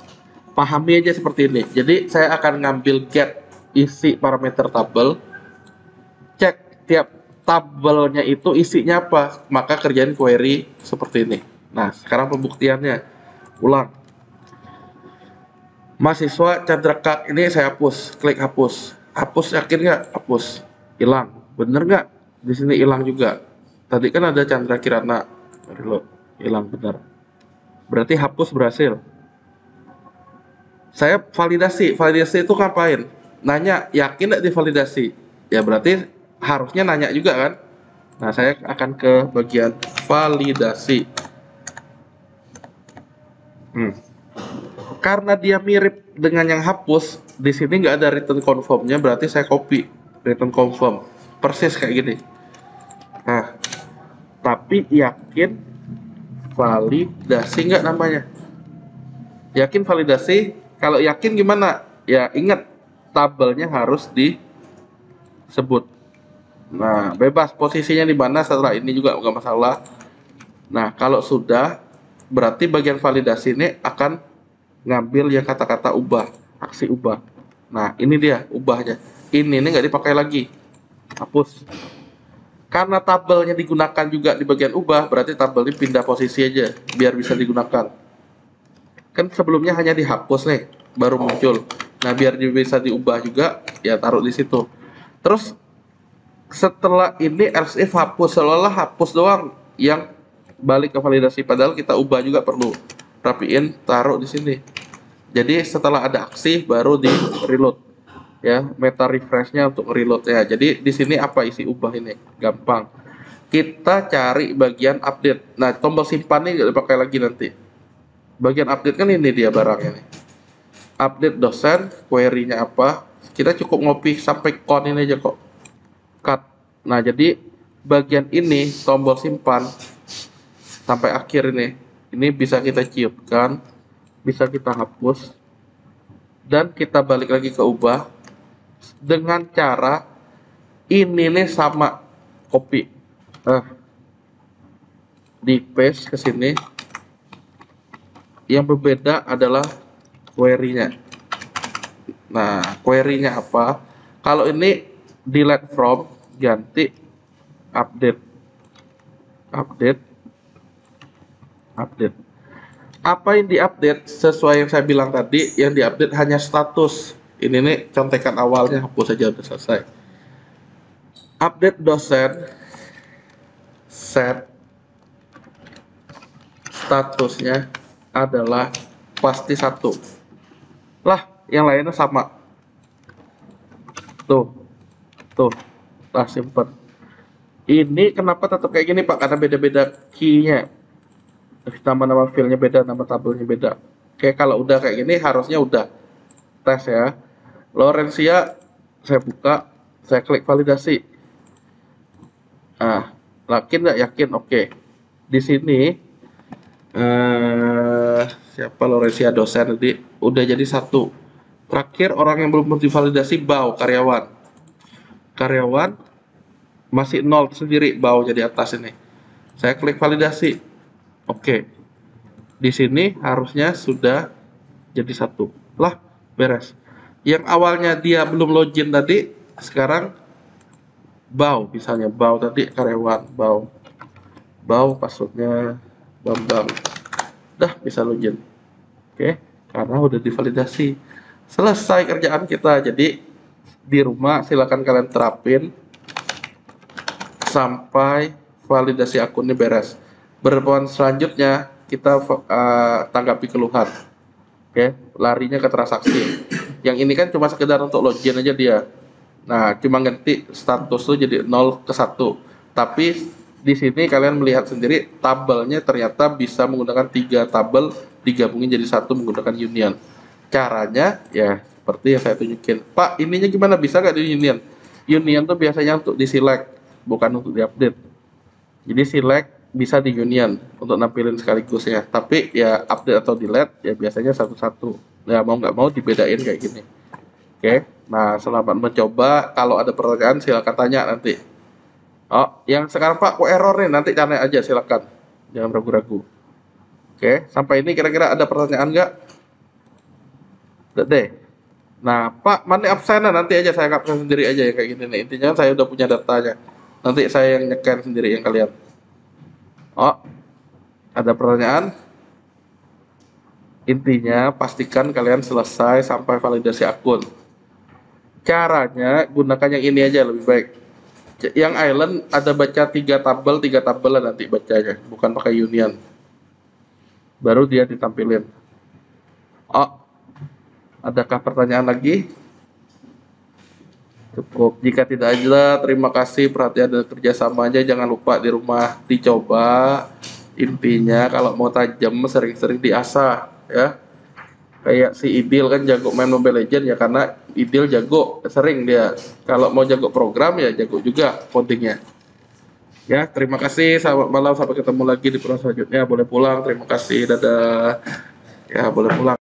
Pahami aja seperti ini. Jadi saya akan ngambil get isi parameter tabel, cek tiap tabelnya itu isinya apa, maka kerjain query seperti ini. Nah, sekarang pembuktiannya. Ulang. Mahasiswa Chandrakak ini saya hapus, klik hapus. Hapus yakin nggak? Hapus. Hilang. Bener nggak? Di sini hilang juga. Tadi kan ada Chandra Kirana. Reload. Hilang bener. Berarti hapus berhasil. Saya validasi. Validasi itu ngapain? Nanya, yakin nggak divalidasi? Ya berarti harusnya nanya juga kan? Nah, saya akan ke bagian validasi. Karena dia mirip dengan yang hapus, di sini nggak ada return confirm-nya, berarti saya copy return confirm. Persis kayak gini. Nah, tapi yakin validasi nggak namanya? Yakin validasi? Kalau yakin gimana? Ya ingat, tabelnya harus disebut. Nah, bebas posisinya di mana setelah ini juga nggak masalah. Nah, kalau sudah, berarti bagian validasi ini akan ngambil yang kata-kata ubah, aksi ubah. Nah, ini dia ubahnya. Ini nggak dipakai lagi. Hapus. Karena tabelnya digunakan juga di bagian ubah, berarti tabelnya pindah posisi aja, biar bisa digunakan. Kan sebelumnya hanya dihapus nih, baru muncul. Nah, biar bisa diubah juga, ya taruh di situ. Terus setelah ini else if hapus, seolah hapus doang yang balik ke validasi, padahal kita ubah juga perlu. Rapiin, taruh di sini. Jadi setelah ada aksi baru di reload. Ya, meta refresh-nya untuk reload ya. Jadi di sini apa isi ubah ini? Gampang. Kita cari bagian update. Nah, tombol simpan ini nggak dipakai lagi nanti. Bagian update kan ini dia barangnya nih. Update dosen, query-nya apa? Kita cukup ngopi sampai con ini aja kok. Cut. Nah, jadi bagian ini tombol simpan sampai akhir ini bisa kita ciutkan, bisa kita hapus, dan kita balik lagi ke ubah dengan cara ini nih sama copy. Di paste ke sini. Yang berbeda adalah query-nya. Nah, query-nya apa? Kalau ini delete from, ganti update. Apa yang diupdate? Sesuai yang saya bilang tadi, yang diupdate hanya status. Ini nih contekan awalnya, hapus saja udah selesai. Update dosen, set statusnya adalah pasti 1. Lah, yang lainnya sama. Tuh, lah simpen. Ini kenapa tetap kayak gini Pak? Karena beda-beda key-nya. Nama-nama file-nya beda, nama tabelnya beda. Oke, kalau udah kayak gini harusnya udah. Tes ya. Laurencia, saya buka, saya klik validasi. Nah, yakin nggak? Yakin, oke. Di sini siapa Laurencia dosen tadi udah jadi 1. Terakhir orang yang belum divalidasi Bau karyawan masih 0 sendiri, Bau jadi atas ini. Saya klik validasi. Oke. Di sini harusnya sudah jadi satu. Lah, beres. Yang awalnya dia belum login tadi, sekarang Bau, misalnya Bau tadi karyawan, Bau passwordnya Bambang. Dah bisa login. Oke, karena udah divalidasi. Selesai kerjaan kita. Jadi di rumah silakan kalian terapin sampai validasi akunnya beres. Berpoin selanjutnya kita tanggapi keluhan. Oke, larinya ke transaksi. Yang ini kan cuma sekedar untuk login aja dia. Nah, cuma ganti status tuh jadi 0 ke 1. Tapi di sini kalian melihat sendiri tabelnya ternyata bisa menggunakan 3 tabel digabungin jadi satu menggunakan union. Caranya ya seperti yang saya tunjukin. Pak, ininya gimana, bisa nggak di union? Union tuh biasanya untuk di select, bukan untuk di update. Jadi select bisa di union untuk nampilin sekaligus ya. Tapi ya update atau delete ya biasanya satu-satu. Ya mau nggak mau dibedain kayak gini. Oke, nah selamat mencoba. Kalau ada pertanyaan silakan tanya nanti. Oh, yang sekarang Pak kok error nih? Nanti tanya aja silakan. Jangan ragu-ragu. Oke, sampai ini kira-kira ada pertanyaan nggak? Udah deh. Nah, Pak, mana absennya? Nanti aja saya absen sendiri aja ya kayak gini nih. Intinya saya udah punya datanya. Nanti saya yang nyekan sendiri yang kalian. Oh, ada pertanyaan? Intinya pastikan kalian selesai sampai validasi akun. Caranya gunakan yang ini aja lebih baik. Yang island ada baca tiga tabel nanti bacanya, bukan pakai union. Baru dia ditampilin. Oh, adakah pertanyaan lagi? Cukup. Jika tidak ada, terima kasih perhatian dan kerjasamanya. Jangan lupa di rumah dicoba. Intinya kalau mau tajam sering-sering diasah ya. Kayak si Idil kan jago main Mobile Legends ya, karena Idil jago sering dia. Kalau mau jago program ya jago juga codingnya. Ya, terima kasih. Selamat malam, sampai ketemu lagi di program selanjutnya. Boleh pulang. Terima kasih. Dadah. Ya, boleh pulang.